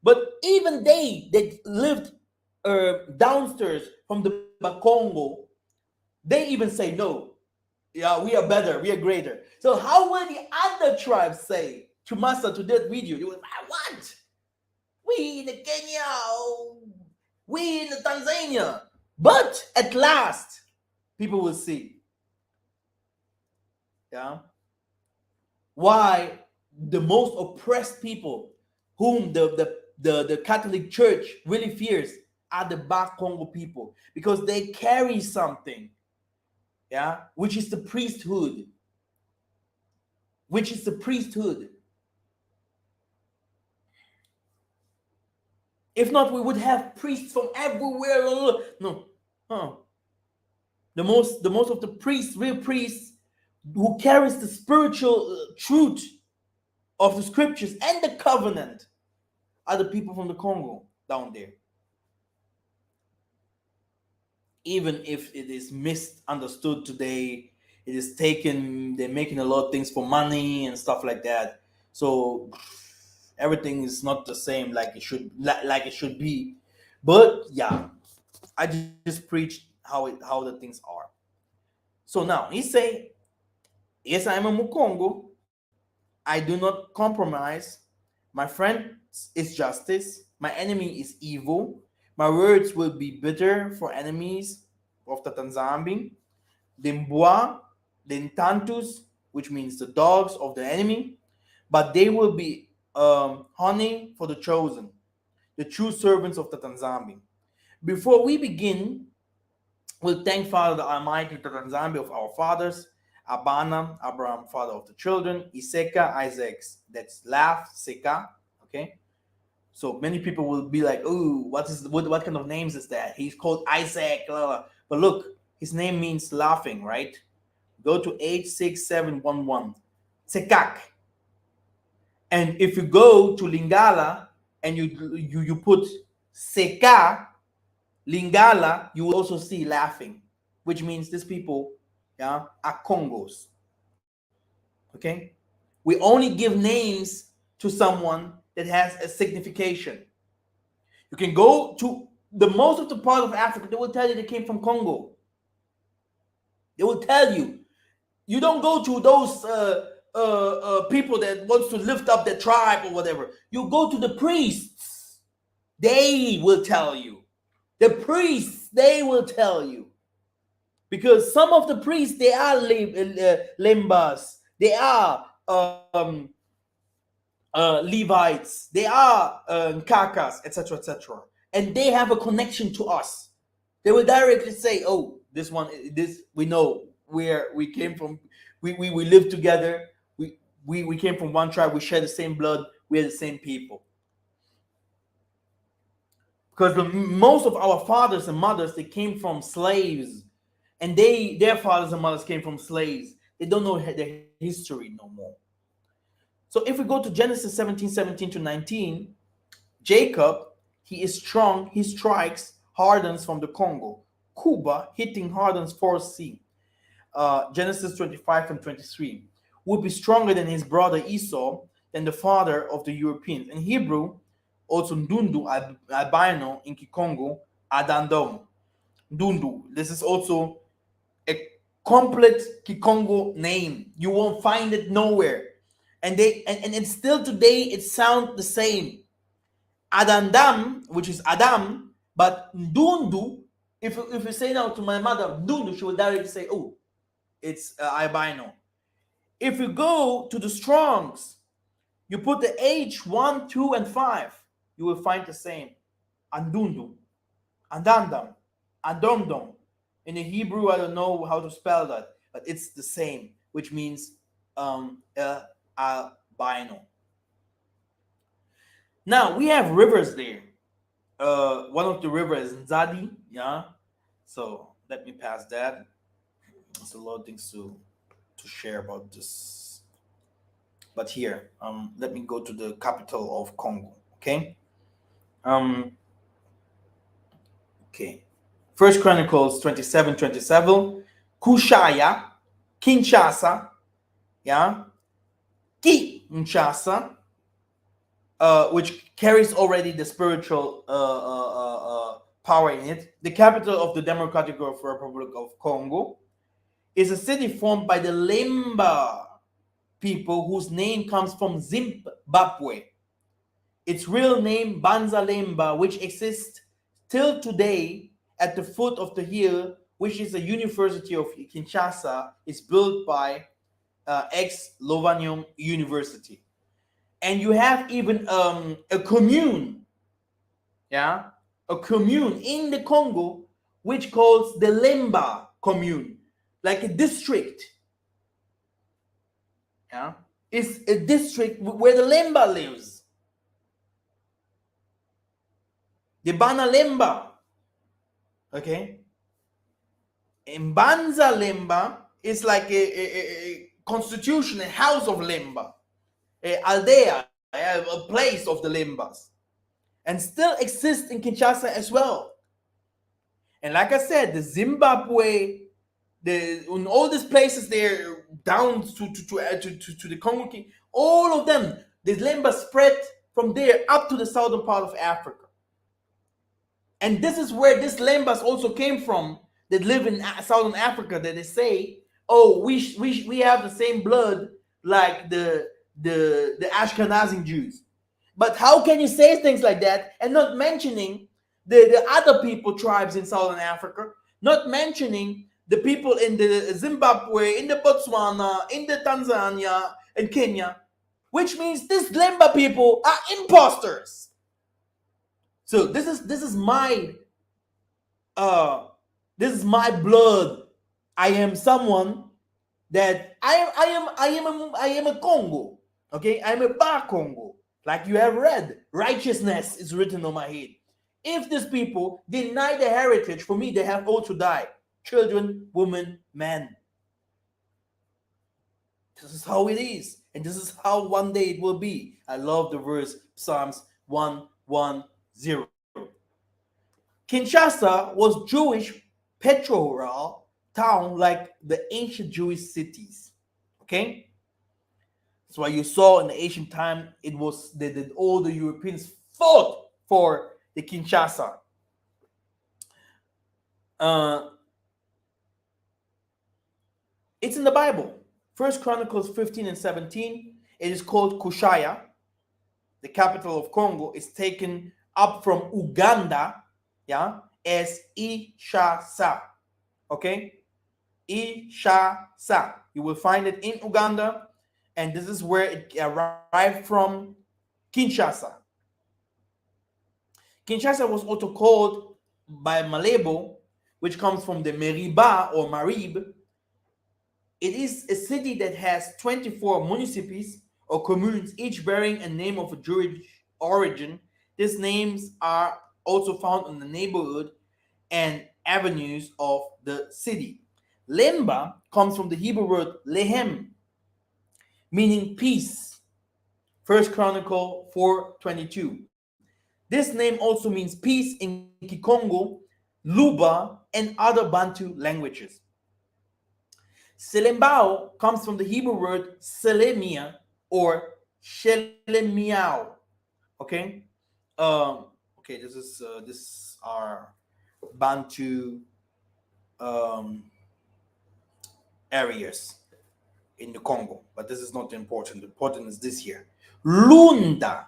But even they that lived downstairs from the Bakongo, they even say no. Yeah, we are better, we are greater. So how will the other tribes say to Massa, to that video? They will, what? We in the Kenya, we in the Tanzania. But at last, people will see. Yeah. Why the most oppressed people, whom the Catholic Church really fears, are the Bak Congo people, because they carry something, yeah, which is the priesthood. Which is the priesthood. If not, we would have priests from everywhere. No, the most of the priests, real priests, who carries the spiritual truth of the scriptures and the covenant, are the people from the Congo down there. even if it is misunderstood today, it is taken. They're making a lot of things for money and stuff like that. So everything is not the same like it should be. But yeah, I just preached how the things are. So now he say, yes, I am a Mukongo. I do not compromise. My friend is justice. My enemy is evil. My words will be bitter for enemies of the Tanzambi. Dimbwa, Dintantus, which means the dogs of the enemy, but they will be honey for the chosen, the true servants of the Tanzambi. Before we begin, we'll thank Father the Almighty, the Tanzambi of our fathers, Abana, Abraham, father of the children, Iseka, Isaacs, that's laugh, Seka, okay? So many people will be like, "Oh, what kind of names is that? He's called Isaac." Blah, blah. But look, his name means laughing, right? Go to 86711, Sekak. And if you go to Lingala and you put Seka, Lingala, you will also see laughing, which means these people, yeah, are Congos. Okay? We only give names to someone that has a signification. You can go to the most of the part of Africa, they will tell you they came from Congo. They will tell you. You don't go to those people that wants to lift up their tribe or whatever. You go to the priests. They will tell you. The priests, they will tell you. Because some of the priests, they are Lembas. They are Levites. They are Kakas, etc., etc. And they have a connection to us. They will directly say, "Oh, this one, this we know where we came from. We live together. We came from one tribe. We share the same blood. We are the same people." Because most of our fathers and mothers, they came from slaves, and their fathers and mothers came from slaves. They don't know their history no more. So if we go to Genesis 17:17 to 19, Jacob, he is strong, he strikes, hardens from the Congo. Cuba, hitting hardens 4C. Genesis 25 and 23. Would be stronger than his brother Esau, than the father of the Europeans. In Hebrew, also Ndundu, albino, in Kikongo, Adandom. Ndundu. This is also a complete Kikongo name. You won't find it nowhere. And still today it sounds the same. Adandam, which is Adam, but Ndundu, if you say now to my mother Ndundu, she will directly say, "Oh, it's albino." If you go to the Strongs, you put the H 1, 2, and 5, you will find the same. Andundu, Andandam, Adomdom. In the Hebrew, I don't know how to spell that, but it's the same, which means albino. Now we have rivers there. One of the rivers is Nzadi, yeah. So let me pass that. There's a lot of things to share about this. But here, let me go to the capital of Congo. Okay. Okay. First Chronicles 27:27. Kushaya, Kinshasa, yeah, Kinshasa, which carries already the spiritual power in it. The capital of the Democratic Republic of Congo is a city formed by the Lemba people whose name comes from Zimbabwe. Its real name, Banza Lemba, which exists till today at the foot of the hill, which is the University of Kinshasa, is built by ex-Lovanium University. And you have even a commune, yeah, a commune in the Congo, which calls the Lemba commune, like a district. Yeah, it's a district where the Lemba lives. The Bana Lemba. Okay. And Banza Lemba is like a constitution, a house of Lemba, a aldea, a place of the Lembas, and still exists in Kinshasa as well. And like I said, the Zimbabwe, in all these places there down to the Congo, all of them, the Lembas spread from there up to the southern part of Africa. And this is where this Lembas also came from, that live in southern Africa, that they say, oh, we have the same blood like the Ashkenazi Jews. But how can you say things like that and not mentioning the other people, tribes in southern Africa, not mentioning the people in the Zimbabwe, in the Botswana, in the Tanzania, and Kenya, which means these Lemba people are imposters. So this is my blood. I am someone that I am a Congo. Okay, I am a Bar Congo. Like you have read, righteousness is written on my head. If these people deny the heritage, for me, they have all to die. Children, women, men. This is how it is. And this is how one day it will be. I love the verse, Psalms 110. Kinshasa was Jewish petroral town like the ancient Jewish cities. Okay? That's why you saw in the ancient time, it was that all the Europeans fought for the Kinshasa. It's in the Bible. 1 Chronicles 15 and 17. It is called Kushaya. The capital of Congo is taken up from Uganda, yeah, as Ishasa. Okay? Ishasa. You will find it in Uganda, and this is where it arrived from, Kinshasa. Kinshasa was also called by Malebo, which comes from the Meriba or Marib. It is a city that has 24 municipes or communes, each bearing a name of a Jewish origin. These names are also found in the neighborhood and avenues of the city. Lemba comes from the Hebrew word lehem, meaning peace. 1 Chronicle 4:22. This name also means peace in Kikongo, Luba, and other Bantu languages. Selembao comes from the Hebrew word selemia or shelemiao. Okay, okay. This are Bantu areas in the Congo, but this is not important. The important is this here. Lunda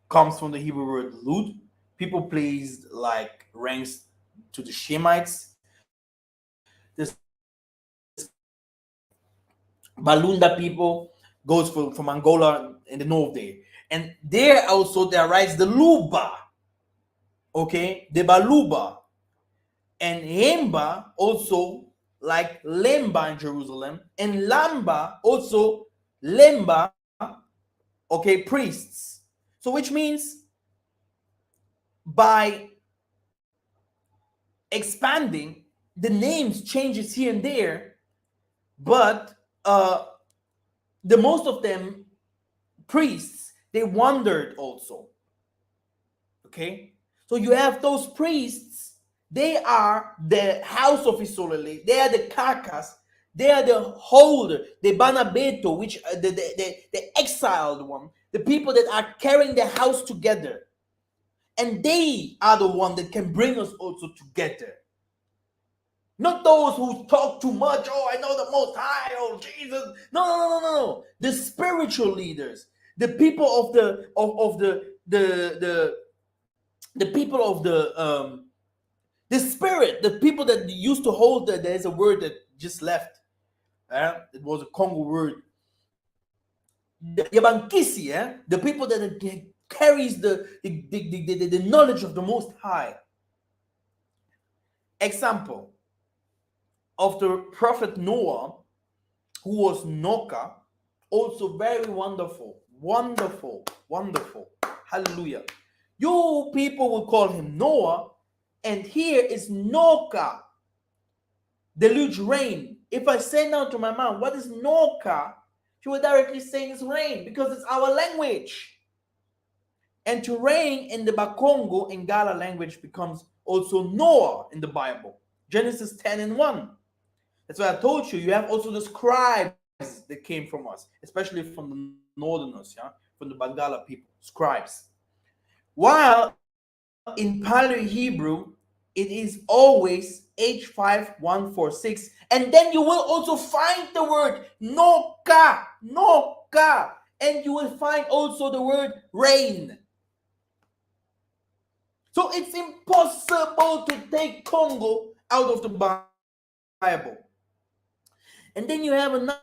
comes from the Hebrew word lud. People placed like ranks to the Shemites. This Balunda people goes from Angola in the north there. And there also there rises the Luba. Okay, the Baluba. And Hemba also like Lemba in Jerusalem. And Lamba also Lemba, okay, priests. So which means by expanding, the names changes here and there, but the most of them priests, they wandered also. Okay, so you have those priests, they are the house of Isolele, they are the carcass, they are the holder, the banabeto, which the exiled one, the people that are carrying the house together, and they are the one that can bring us also together. Not those who talk too much. Oh, I know the Most High. Oh, Jesus. No. The spiritual leaders, the people of the people of the spirit, the people that used to hold that. There's a word that just left. It was a Congo word. The Yabankisi, the people that carries the knowledge of the Most High. Example of the prophet Noah, who was Noka, also very wonderful. Hallelujah. You people will call him Noah, and here is Noka, deluge rain. If I say now to my mom, what is Noka? She will directly say it's rain, because it's our language. And to rain in the Bakongo and Gala language becomes also Noah in the Bible. Genesis 10 and 1. That's why I told you, you have also the scribes that came from us, especially from the northerners, yeah, from the Bangala people, scribes. While in Paleo-Hebrew, it is always H5146. And then you will also find the word noka, noka. And you will find also the word rain. So it's impossible to take Congo out of the Bible. And then you have another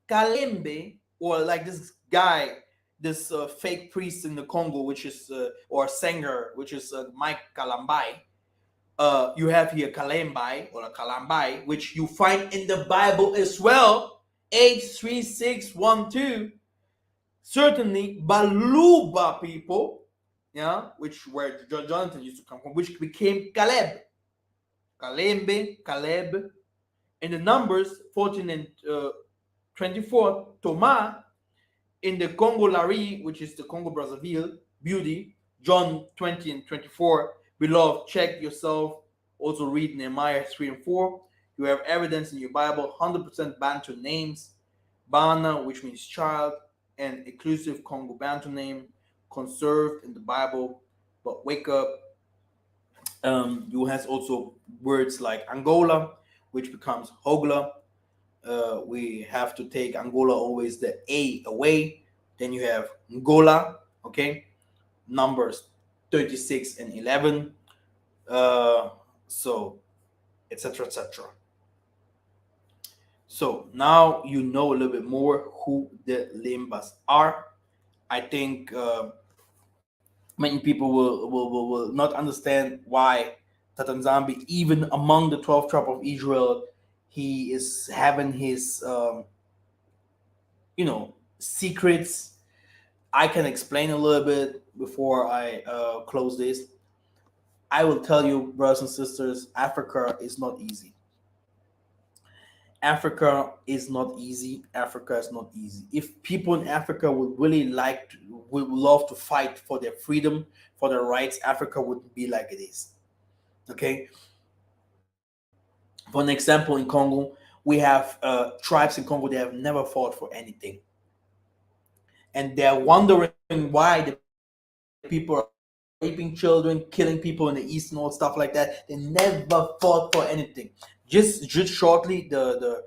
Kalembe, or like this guy, this fake priest in the Congo, which is or singer, which is Mike Kalambai. You have here Kalembai or Kalambai, which you find in the Bible as well, H3612. Certainly, Baluba people, yeah, which where Jonathan used to come from, which became Caleb, Kalembe, Caleb. In the Numbers 14 and 24, Thomas. In the Congo Lari, which is the Congo Brazzaville, Beauty, John 20 and 24. Beloved, check yourself. Also read Nehemiah 3 and 4. You have evidence in your Bible, 100% Bantu names. Bana, which means child, and inclusive Congo Bantu name, conserved in the Bible. But wake up. You have also words like Angola, which becomes Hogla. We have to take Angola always the A away. Then you have Angola, okay, Numbers 36 and 11. So, etc., etc. So now you know a little bit more who the Lembas are. I think many people will not understand why Tatanzambi, even among the 12 tribes of Israel, he is having his secrets. I can explain a little bit before I close this. I will tell you, brothers and sisters, Africa is not easy. Africa is not easy. Africa is not easy. If people in Africa would really would love to fight for their freedom, for their rights, Africa wouldn't be like it is. Okay. For an example, in Congo, we have tribes in Congo that have never fought for anything, and they're wondering why the people are raping children, killing people in the east and all stuff like that. They never fought for anything. Just shortly, the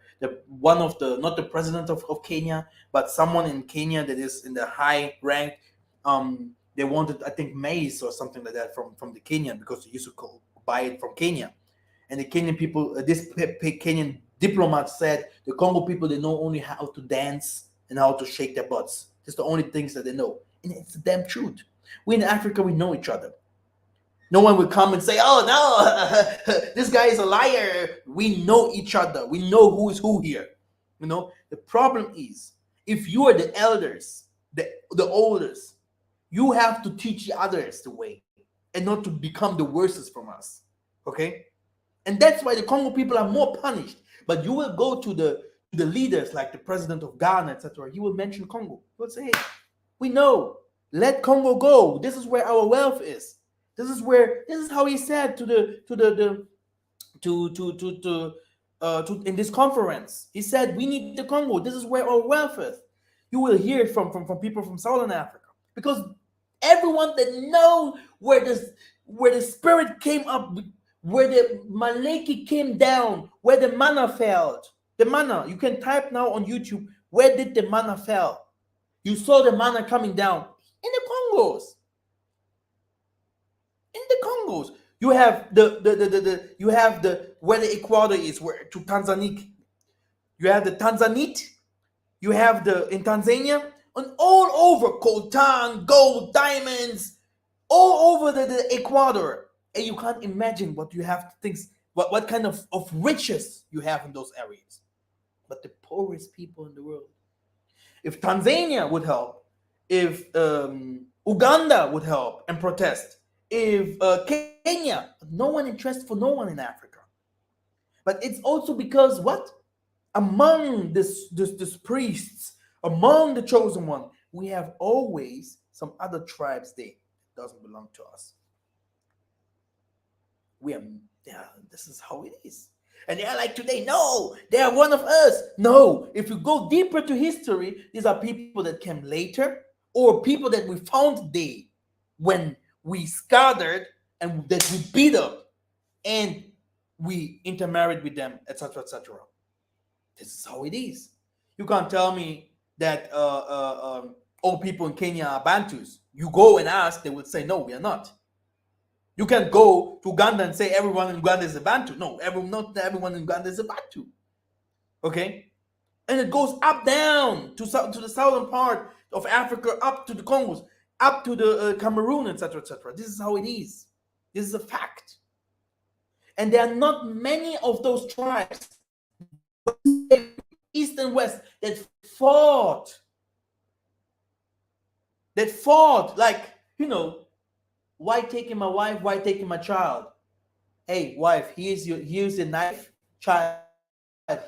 one of the, not the president of Kenya, but someone in Kenya that is in the high rank, they wanted, I think, maize or something like that from the Kenyan, because they used to buy it from Kenya. And the Kenyan people, this Kenyan diplomat said, the Congo people, they know only how to dance and how to shake their butts. That's the only things that they know. And it's the damn truth. We in Africa, we know each other. No one will come and say, oh, no, this guy is a liar. We know each other. We know who is who here. The problem is, if you are the elders, the oldest, you have to teach the others the way and not to become the worstest from us. Okay? And that's why the Congo people are more punished. But you will go to the leaders like the president of Ghana, etc. He will mention Congo. He will say, hey, we know. Let Congo go. This is where our wealth is. This is how he said in this conference. He said, we need the Congo. This is where our wealth is. You will hear it from people from Southern Africa, because everyone that knows where the spirit came up, where the Maleki came down, where the manna fell. The manna, you can type now on YouTube, where did the manna fell? You saw the manna coming down in the Congos. In the Congos, you have you have the where the equator is, where to Tanzania. You have the Tanzanite. You have the in Tanzania, and all over coltan, gold, diamonds, all over the equator. And you can't imagine what you have to think, what kind of riches you have in those areas. But the poorest people in the world. If Tanzania would help, if Uganda would help and protest, if Kenya, no one interested for no one in Africa. But it's also because what? Among this priests, among the chosen one, we have always some other tribes there that doesn't belong to us. We are, yeah, this is how it is. And they're like today, no, they are one of us. No, if you go deeper to history, these are people that came later or people that we found today when we scattered and that we beat up and we intermarried with them, etc., etc. This is how it is. You can't tell me that all people in Kenya are Bantus. You go and ask, they would say, no, we are not. You can't go to Uganda and say everyone in Uganda is a Bantu. No, not everyone in Uganda is a Bantu. Okay? And it goes up down to the southern part of Africa, up to the Congos, up to the Cameroon, etc., etc. This is how it is. This is a fact. And there are not many of those tribes, east and west, that fought. Like, why taking my wife? Why taking my child? Hey, wife, here's your knife. Child,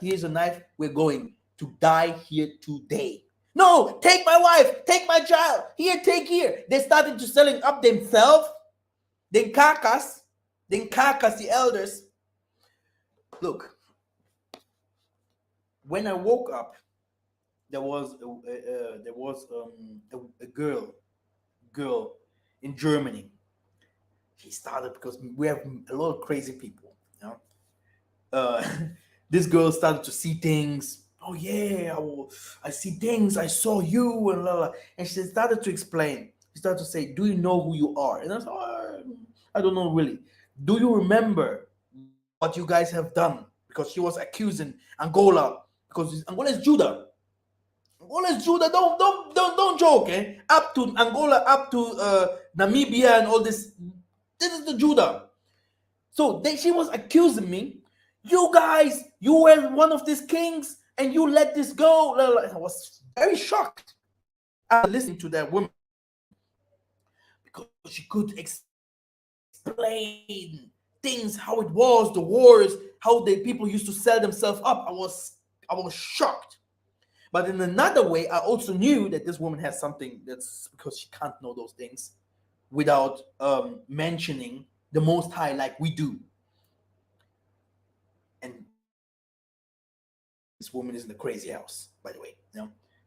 here's a knife. We're going to die here today. No, take my wife, take my child. Here, take here. They started to selling up themselves. Then carcass, the elders. Look, when I woke up, there was a girl in Germany. She started because we have a lot of crazy people. This girl started to see things. Oh yeah, I see things. I saw you and blah, blah. And she started to explain. She started to say, "Do you know who you are?" And I said, oh, "I don't know really." Do you remember what you guys have done? Because she was accusing Angola because Angola is Judah. Angola is Judah. Don't joke. Up to Angola, up to Namibia, and all this. This is the Judah. So she was accusing me. You guys, you were one of these kings, and you let this go. I was very shocked after listening to that woman because she could explain things, how it was, the wars, how the people used to sell themselves up. I was shocked. But in another way, I also knew that this woman has something, that's because she can't know those things without mentioning the Most High like we do. And this woman is in the crazy house, by the way.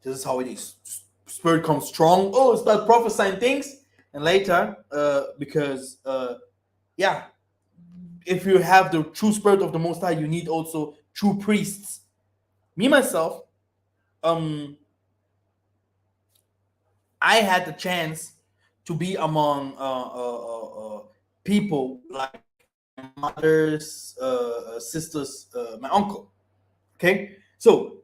This is how it is. Spirit comes strong. Oh, start prophesying things, and later, because if you have the true spirit of the Most High, you need also true priests. Me myself, I had the chance to be among people like my mother's sisters, my uncle. Okay, so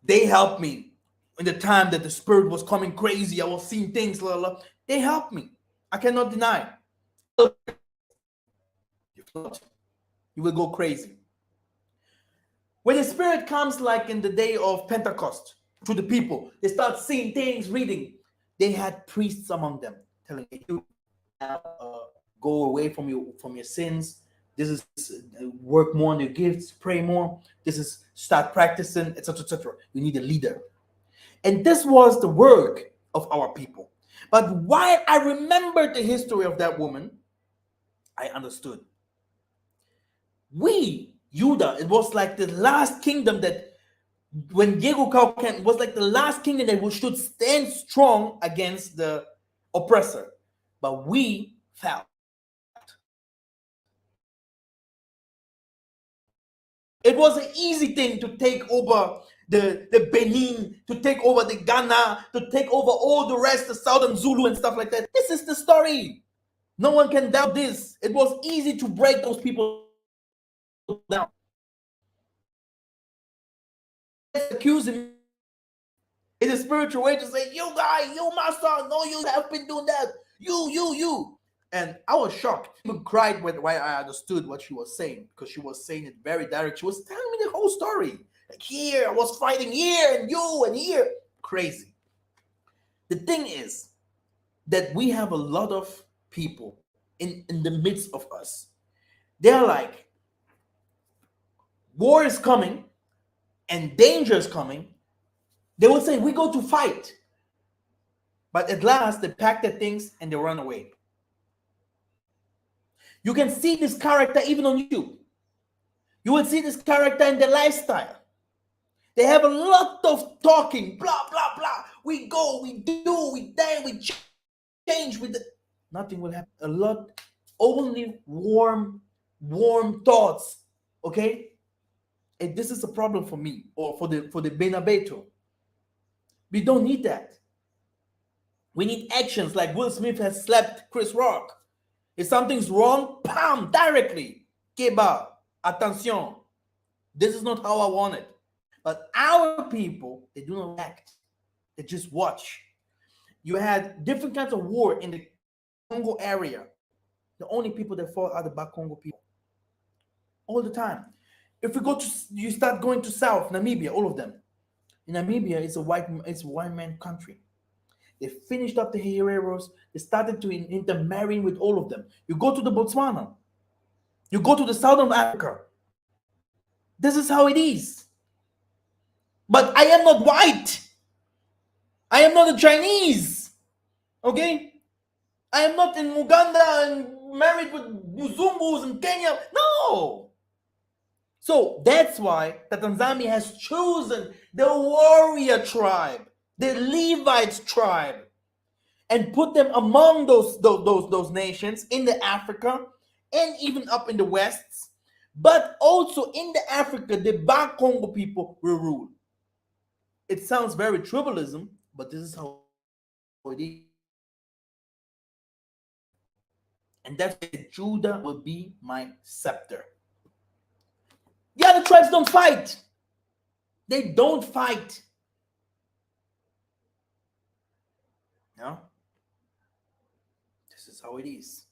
they helped me in the time that the spirit was coming crazy. I was seeing things. Blah, blah. They helped me. I cannot deny. If not, you will go crazy. When the spirit comes, like in the day of Pentecost, to the people, they start seeing things, reading. They had priests among them telling you, go away from your sins. This is work more on your gifts, pray more. This is start practicing, etc., etc. You need a leader, and this was the work of our people. But while I remembered the history of that woman, I understood. Judah, it was like the last kingdom that, when Diego came, was like the last kingdom that should stand strong against the oppressor. But we fell. It was an easy thing to take over the Benin, to take over the Ghana, to take over all the rest, the Southern Zulu and stuff like that. This is the story. No one can doubt this. It was easy to break those people down. Accusing in a spiritual way to say, you guys, you Massa, no, you have been doing that. You. And I was shocked. I cried when I understood what she was saying, because she was saying it very direct. She was telling me the whole story. Like, here, I was fighting here, and you, and here. Crazy. The thing is that we have a lot of people in the midst of us. They're like, war is coming and danger is coming. They will say, we go to fight. But at last, they pack their things and they run away. You can see this character even on YouTube. You will see this character in their lifestyle. They have a lot of talking, blah, blah, blah. We go, we do, we dance, we change with it. Nothing will happen. A lot, only warm thoughts. Okay? And this is a problem for me or for the Benabeto. We don't need that. We need actions like Will Smith has slapped Chris Rock. If something's wrong, bam, directly. Keba, attention. This is not how I want it. But our people, they do not react. They just watch. You had different kinds of war in the Congo area. The only people that fought are the Bakongo people. All the time. If you start going to South, Namibia, all of them. In Namibia, it's a white man country. They finished up the Hereros. They started to intermarrying with all of them. You go to the Botswana. You go to the southern Africa. This is how it is. But I am not white. I am not a Chinese. Okay? I am not in Uganda and married with Muzungus in Kenya. No. So that's why the Tanzania has chosen the warrior tribe, the Levites tribe, and put them among those nations in the Africa and even up in the West. But also in the Africa, the Bakongo people will rule. It sounds very tribalism, but this is how it is. And that's why Judah will be my scepter. The other tribes don't fight. They don't fight. No? This is how it is.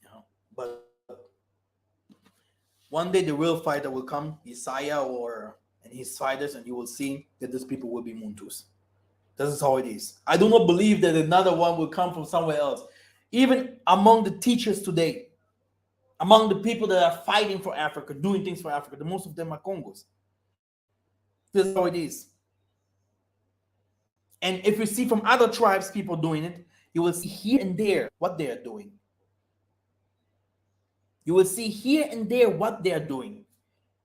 No? But one day the real fighter will come, Isaiah and his fighters, and you will see that these people will be Muntus. This is how it is. I do not believe that another one will come from somewhere else. Even among the teachers today, among the people that are fighting for Africa, doing things for Africa, the most of them are Congos. This is how it is. And if you see from other tribes people doing it, you will see here and there what they are doing. You will see here and there what they are doing.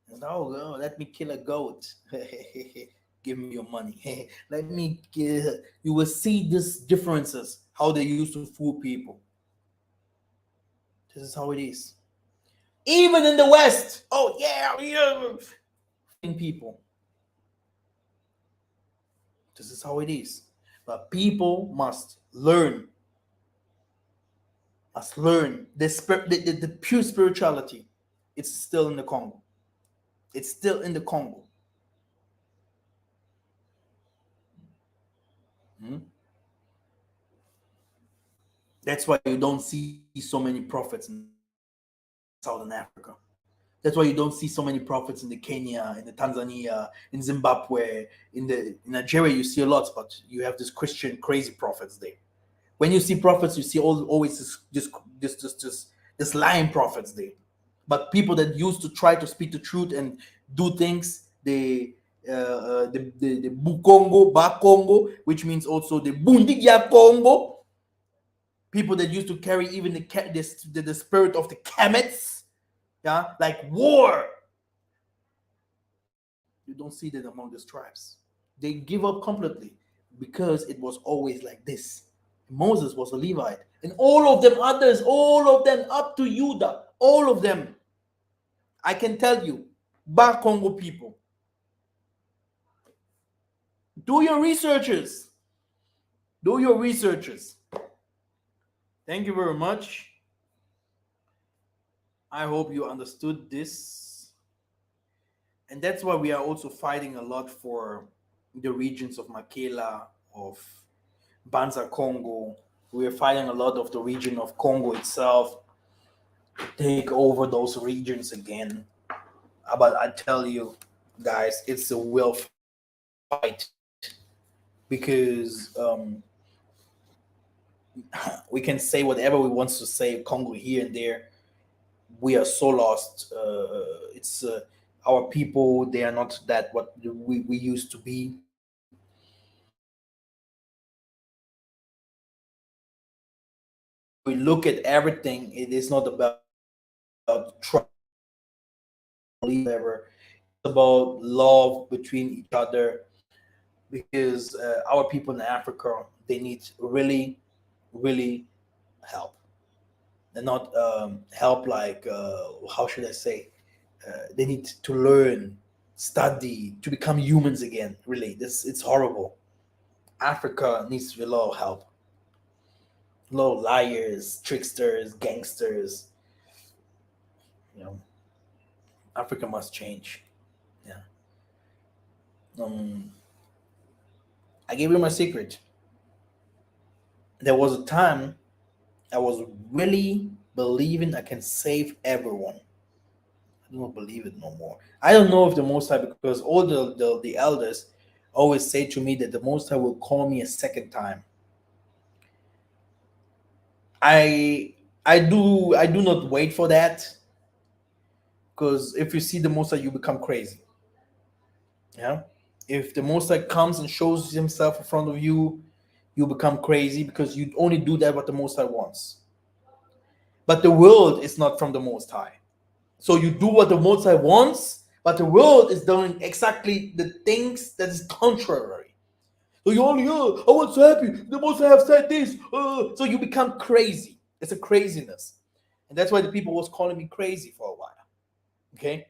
And, oh, let me kill a goat. Give me your money. Let me kill. You will see these differences, how they used to fool people. This is how it is. Even in the West. Oh, yeah. People. This is how it is. But people must learn. The pure spirituality. It's still in the Congo. It's still in the Congo. That's why you don't see so many prophets in Southern Africa. That's why you don't see so many prophets in the Kenya, in the Tanzania, in Zimbabwe, in Nigeria. You see a lot, but you have this Christian crazy prophets there. When you see prophets, you see always this lying prophets there. But people that used to try to speak the truth and do things, the Bukongo, Bakongo, which means also the Bundigia Congo, people that used to carry even the spirit of the Kemets, yeah, like war. You don't see that among these tribes. They give up completely because it was always like this. Moses was a Levite, and all of them others, all of them up to Judah, all of them. I can tell you, Bakongo people. Do your researches. Do your researches. Thank you very much. I hope you understood this. And that's why we are also fighting a lot for the regions of Mikhael, of Banza Congo. We are fighting a lot of the region of Congo itself to take over those regions again. But I tell you, guys, it's a will fight because we can say whatever we want to say, Congo here and there. We are so lost. It's our people, they are not that what we used to be. we look at everything, it is not about trust, whatever. It's about love between each other, because our people in Africa, they need really, really help. And not help like, how should I say? They need to learn, study, to become humans again. Really, this it's horrible. Africa needs a lot of help. A lot of liars, tricksters, gangsters. You know, Africa must change. Yeah. Um, I gave you my secret. There was a time I was really believing I can save everyone. I don't believe it no more. I don't know if the Most High, because all the elders always say to me that the Most High will call me a second time. I do not wait for that, because if you see the Most High, you become crazy. Yeah. If the Most High comes and shows himself in front of you, you become crazy, because you only do that what the Most High wants. But the world is not from the Most High. So you do what the Most High wants, but the world is doing exactly the things that is contrary. So you only, I was so happy. The Most High have said this. So you become crazy. It's a craziness. And that's why the people was calling me crazy for a while. Okay?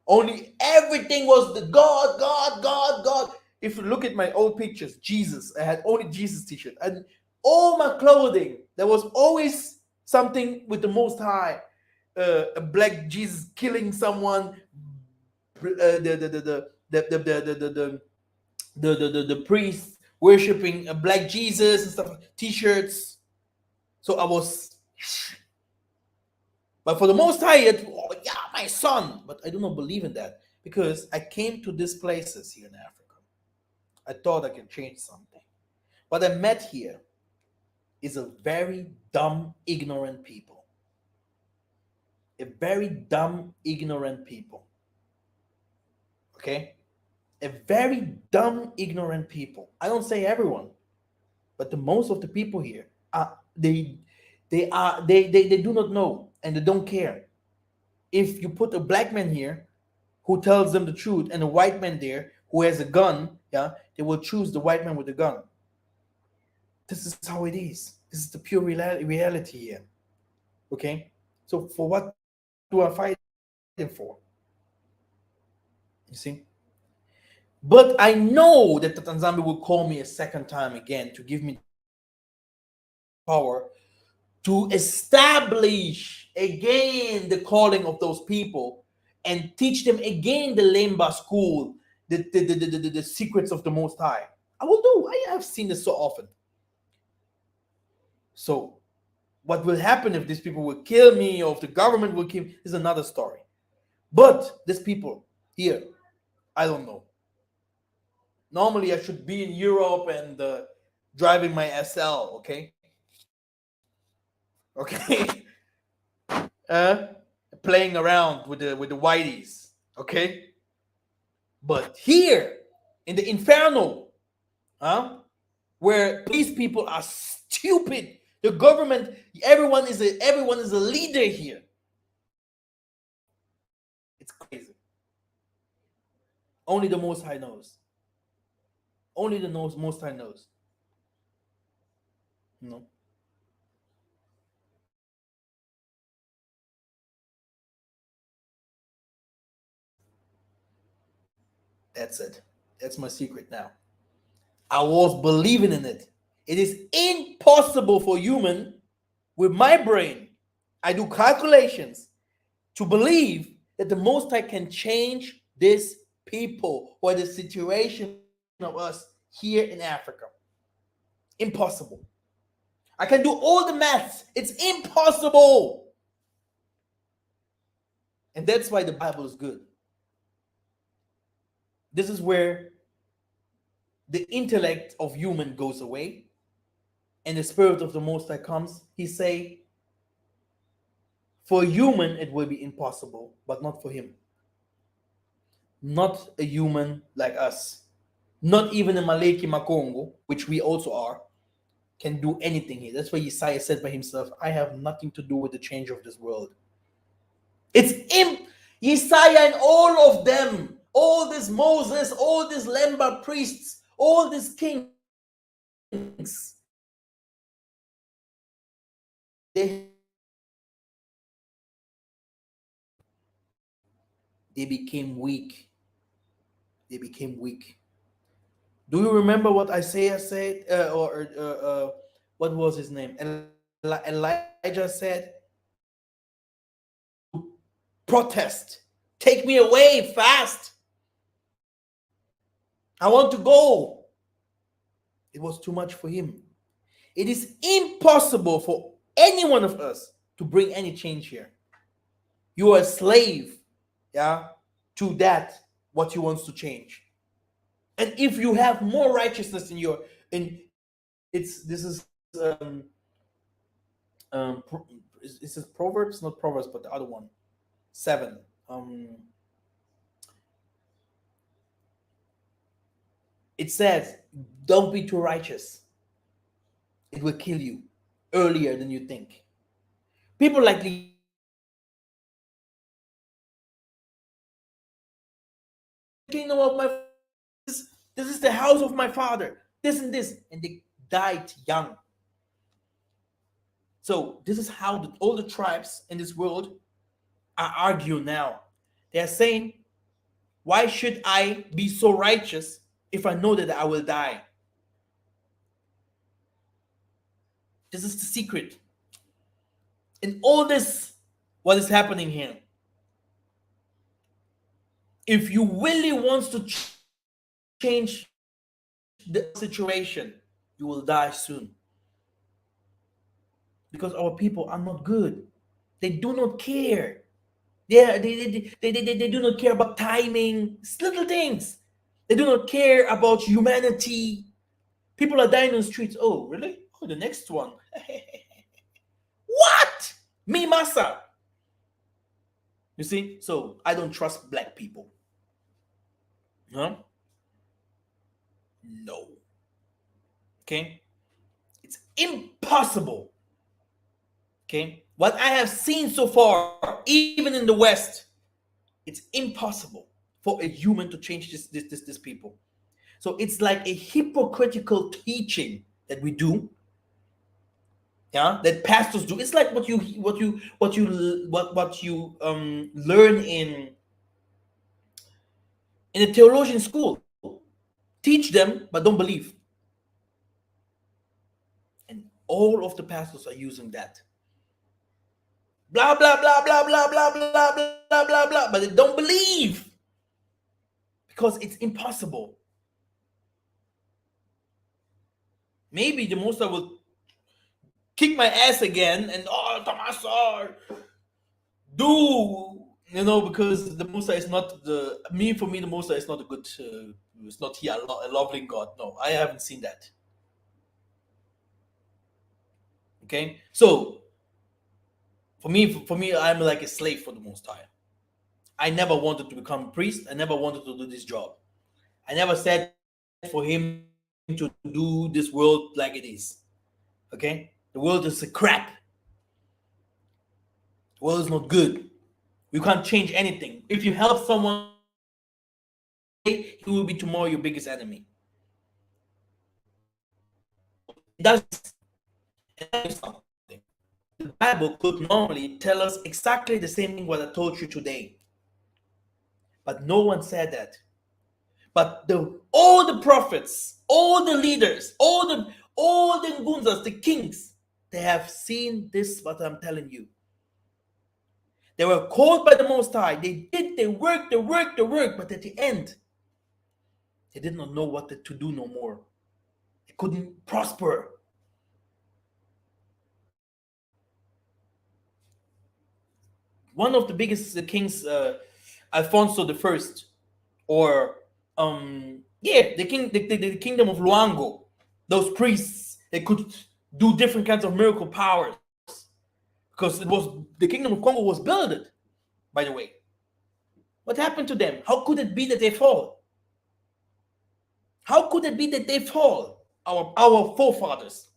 Only everything was the God, God, God, God. If you look at my old pictures, Jesus, I had only Jesus t-shirt. And all my clothing, there was always something with the Most High. A black Jesus killing someone, the priest worshiping a black Jesus and stuff, t-shirts. So I was, but for the Most High, oh, yeah, my son. But I do not believe in that, because I came to these places here in Africa. I thought I could change something. What I met here is a very dumb, ignorant people. A very dumb, ignorant people. Okay? A very dumb, ignorant people. I don't say everyone, but the most of the people here are they do not know, and they don't care. If you put a black man here who tells them the truth, and a white man there who has a gun, yeah, they will choose the white man with the gun. This is how it is. This is the pure reality here. Okay, so for what do I fight for? You see. But I know that the Tanzania will call me a second time again to give me the power to establish again the calling of those people, and teach them again the Lembas School, the secrets of the Most High. I will do. I have seen this so often. So, what will happen if these people will kill me, or if the government will kill me, is another story. But these people here, I don't know. Normally, I should be in Europe and driving my SL. Okay, playing around with the whiteys. Okay, but here in the Inferno, huh, where police people are stupid, the government, everyone is a leader here. It's crazy. Only the Most High knows. Only the Most High knows. You know. That's it. That's my secret now. I was believing in it. It is impossible for human with my brain. I do calculations to believe that the Most High can change this people or the situation of us here in Africa. Impossible. I can do all the maths. It's impossible. And that's why the Bible is good. This is where the intellect of human goes away and the spirit of the Most High comes. He say, for human it will be impossible, but not for him. Not a human like us. Not even a Maleki Makongo, which we also are. can do anything here. That's why Isaiah said by himself, I have nothing to do with the change of this world. It's Isaiah and all of them, all this Moses, all these Lembas priests, all these kings, they became weak. They became weak. Do you remember what Isaiah said, what was his name? Elijah said, protest, take me away fast. I want to go. It was too much for him. It is impossible for any one of us to bring any change here. You are a slave, to that what you want to change. And if you have more righteousness this is Proverbs, not Proverbs, but the other one, 7. It says, don't be too righteous. It will kill you earlier than you think. People like kingdom of my this is the house of my father, this and this, and they died young. So this is how all the tribes in this world are arguing now. They are saying, why should I be so righteous if I know that I will die? This is the secret in all this, what is happening here. If you really want to change the situation, you will die soon. Because our people are not good. They do not care. They do not care about timing. It's little things. They do not care about humanity. People are dying on the streets. Oh, really? Oh, the next one. What? Me, Massa. You see? So I don't trust black people. Huh? No. Okay? It's impossible. Okay? What I have seen so far, even in the West, it's impossible for a human to change this people. So it's like a hypocritical teaching that we do. Yeah, that pastors do. It's like what you learn in a theologian school. Teach them, but don't believe. And all of the pastors are using that. Blah blah blah blah blah blah blah blah blah blah, but they don't believe because it's impossible. Maybe the Most High will kick my ass again, and Tomasa, because the Most High is not for me, the Most High is not a good, it's not here a loving God. No, I haven't seen that. Okay, so for me, I'm like a slave for the Most High. I never wanted to become a priest. I never wanted to do this job. I never said for him to do this world like it is. Okay, the world is a crap. The world is not good. You can't change anything. If you help someone, he will be tomorrow your biggest enemy. That's something. The Bible could normally tell us exactly the same thing what I told you today. But no one said that. But all the prophets, all the leaders, all the Ngouzas, the kings, they have seen this, what I'm telling you. They were called by the Most High. They worked, but at the end, they did not know what to do no more. They couldn't prosper. One of the biggest kings, Alfonso the First, or the kingdom of Luango. Those priests, they could do different kinds of miracle powers because the kingdom of Congo was built. By the way, what happened to them? How could it be that they fall? How could it be that they fall? Our forefathers.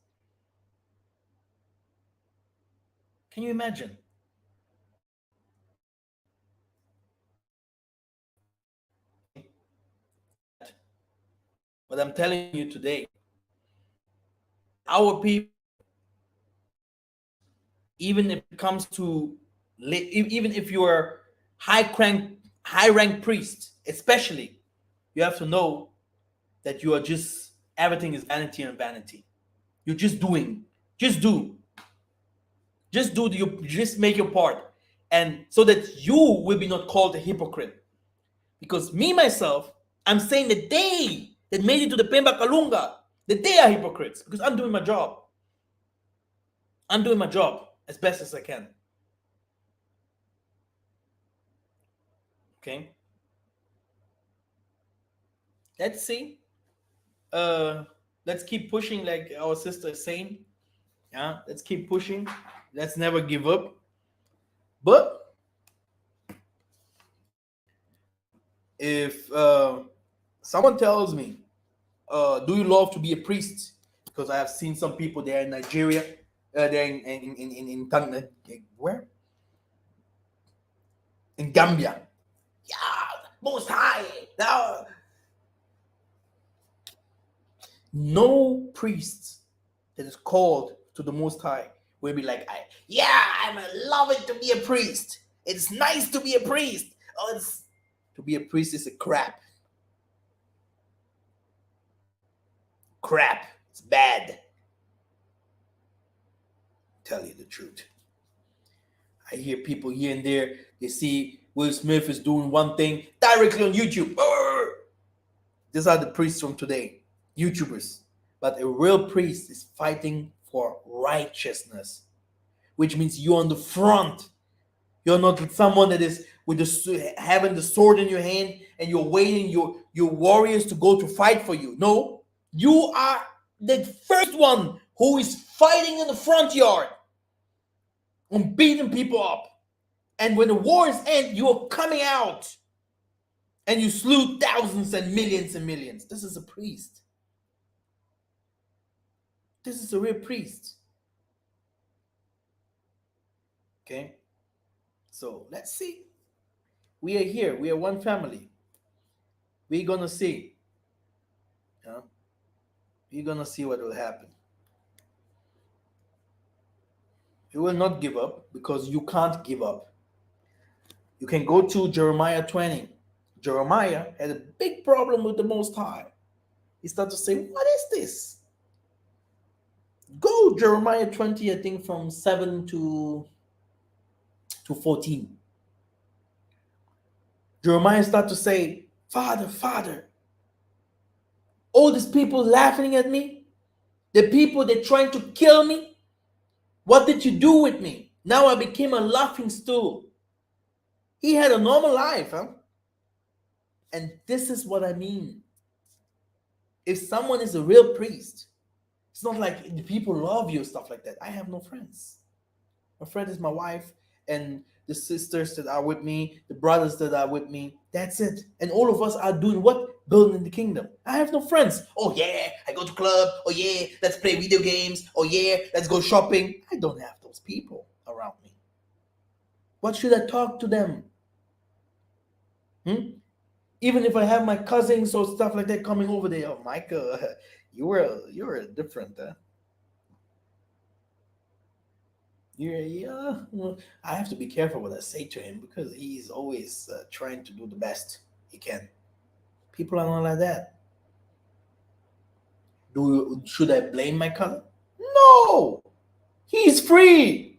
Can you imagine? What I'm telling you today, that our people, even if it comes to, even if you are high rank priest, especially, you have to know that you are just, everything is vanity and vanity. You're just doing, just do, you just make your part, and so that you will be not called a hypocrite. Because me myself, I'm saying that they that made it to the Pemba Kalunga, that they are hypocrites, because I'm doing my job. I'm doing my job as best as I can. Okay. Let's see. Uh let's keep pushing, like our sister is saying. Yeah, let's keep pushing. Let's never give up. But if someone tells me, do you love to be a priest? Because I have seen some people there in Nigeria, they're where? In Gambia. Yeah, most high. Now, no priest that is called to the Most High will be like, yeah, I'm loving to be a priest. It's nice to be a priest. Oh, it's to be a priest is a crap. Crap. It's bad. Tell you the truth. I hear people here and there, they see Will Smith is doing one thing directly on YouTube. These are the priests from today, YouTubers. But a real priest is fighting for righteousness, which means you're on the front. You're not someone that is with having the sword in your hand and you're waiting your warriors to go to fight for you. No, you are the first one who is fighting in the front yard and beating people up. And when the wars end, you are coming out and you slew thousands and millions and millions. This is a priest. This is a real priest. Okay? So let's see. We are here. We are one family. We're going to see. Yeah? We're going to see what will happen. You will not give up because you can't give up. You can go to Jeremiah 20. Jeremiah had a big problem with the Most High. He started to say, what is this? Go Jeremiah 20, I think from 7 to 14. Jeremiah started to say, Father, Father, all these people laughing at me, the people that trying to kill me, what did you do with me? Now I became a laughing stool. He had a normal life, huh? And this is what I mean. If someone is a real priest, it's not like the people love you, stuff like that. I have no friends. My friend is my wife and the sisters that are with me, the brothers that are with me. That's it. And all of us are doing what? Building the kingdom. I have no friends. Oh yeah, I go to club. Oh yeah, let's play video games. Oh yeah, let's go shopping. I don't have those people around me. What should I talk to them? Even if I have my cousins or stuff like that coming over there, oh Michael, you're different. Yeah, well, I have to be careful what I say to him because he's always trying to do the best he can. People are not like that. Should I blame my cousin? No, he's free.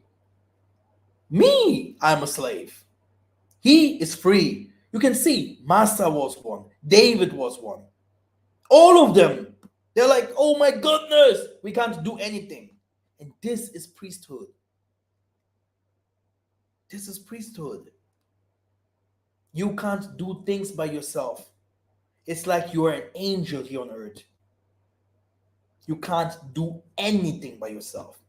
Me, I'm a slave. He is free. You can see Massa was one, David was one. All of them. They're like, oh my goodness, we can't do anything. And this is priesthood. This is priesthood. You can't do things by yourself. It's like you are an angel here on earth. You can't do anything by yourself.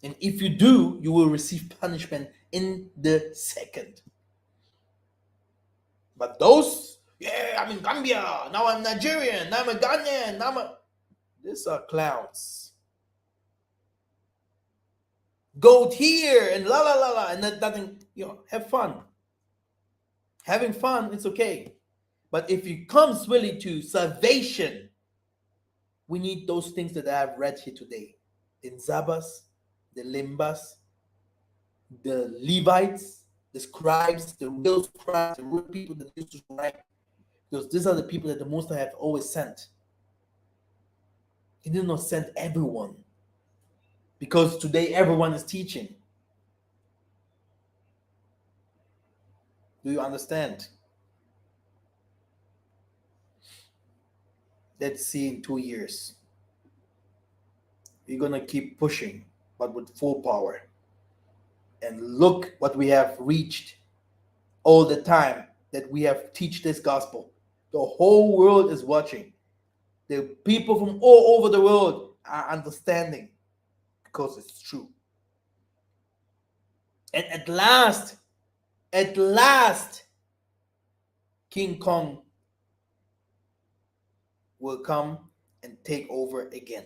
And if you do, you will receive punishment in the second. But those, yeah, I'm in Gambia, now I'm Nigerian, now I'm a Ghanaian, these are clowns. goat here and la la la la, and that nothing, have fun. Having fun, it's okay. But if it comes really to salvation, we need those things that I have read here today. The Zabas, the Lembas, the Levites, the scribes, the real scribes, the real people that used to write. Because these are the people that the Most High have always sent. He did not send everyone. Because today everyone is teaching. Do you understand? Let's see in 2 years. We're going to keep pushing, but with full power. And look what we have reached all the time that we have teach this gospel. The whole world is watching. The people from all over the world are understanding because it's true. And at last, King Kong will come and take over again.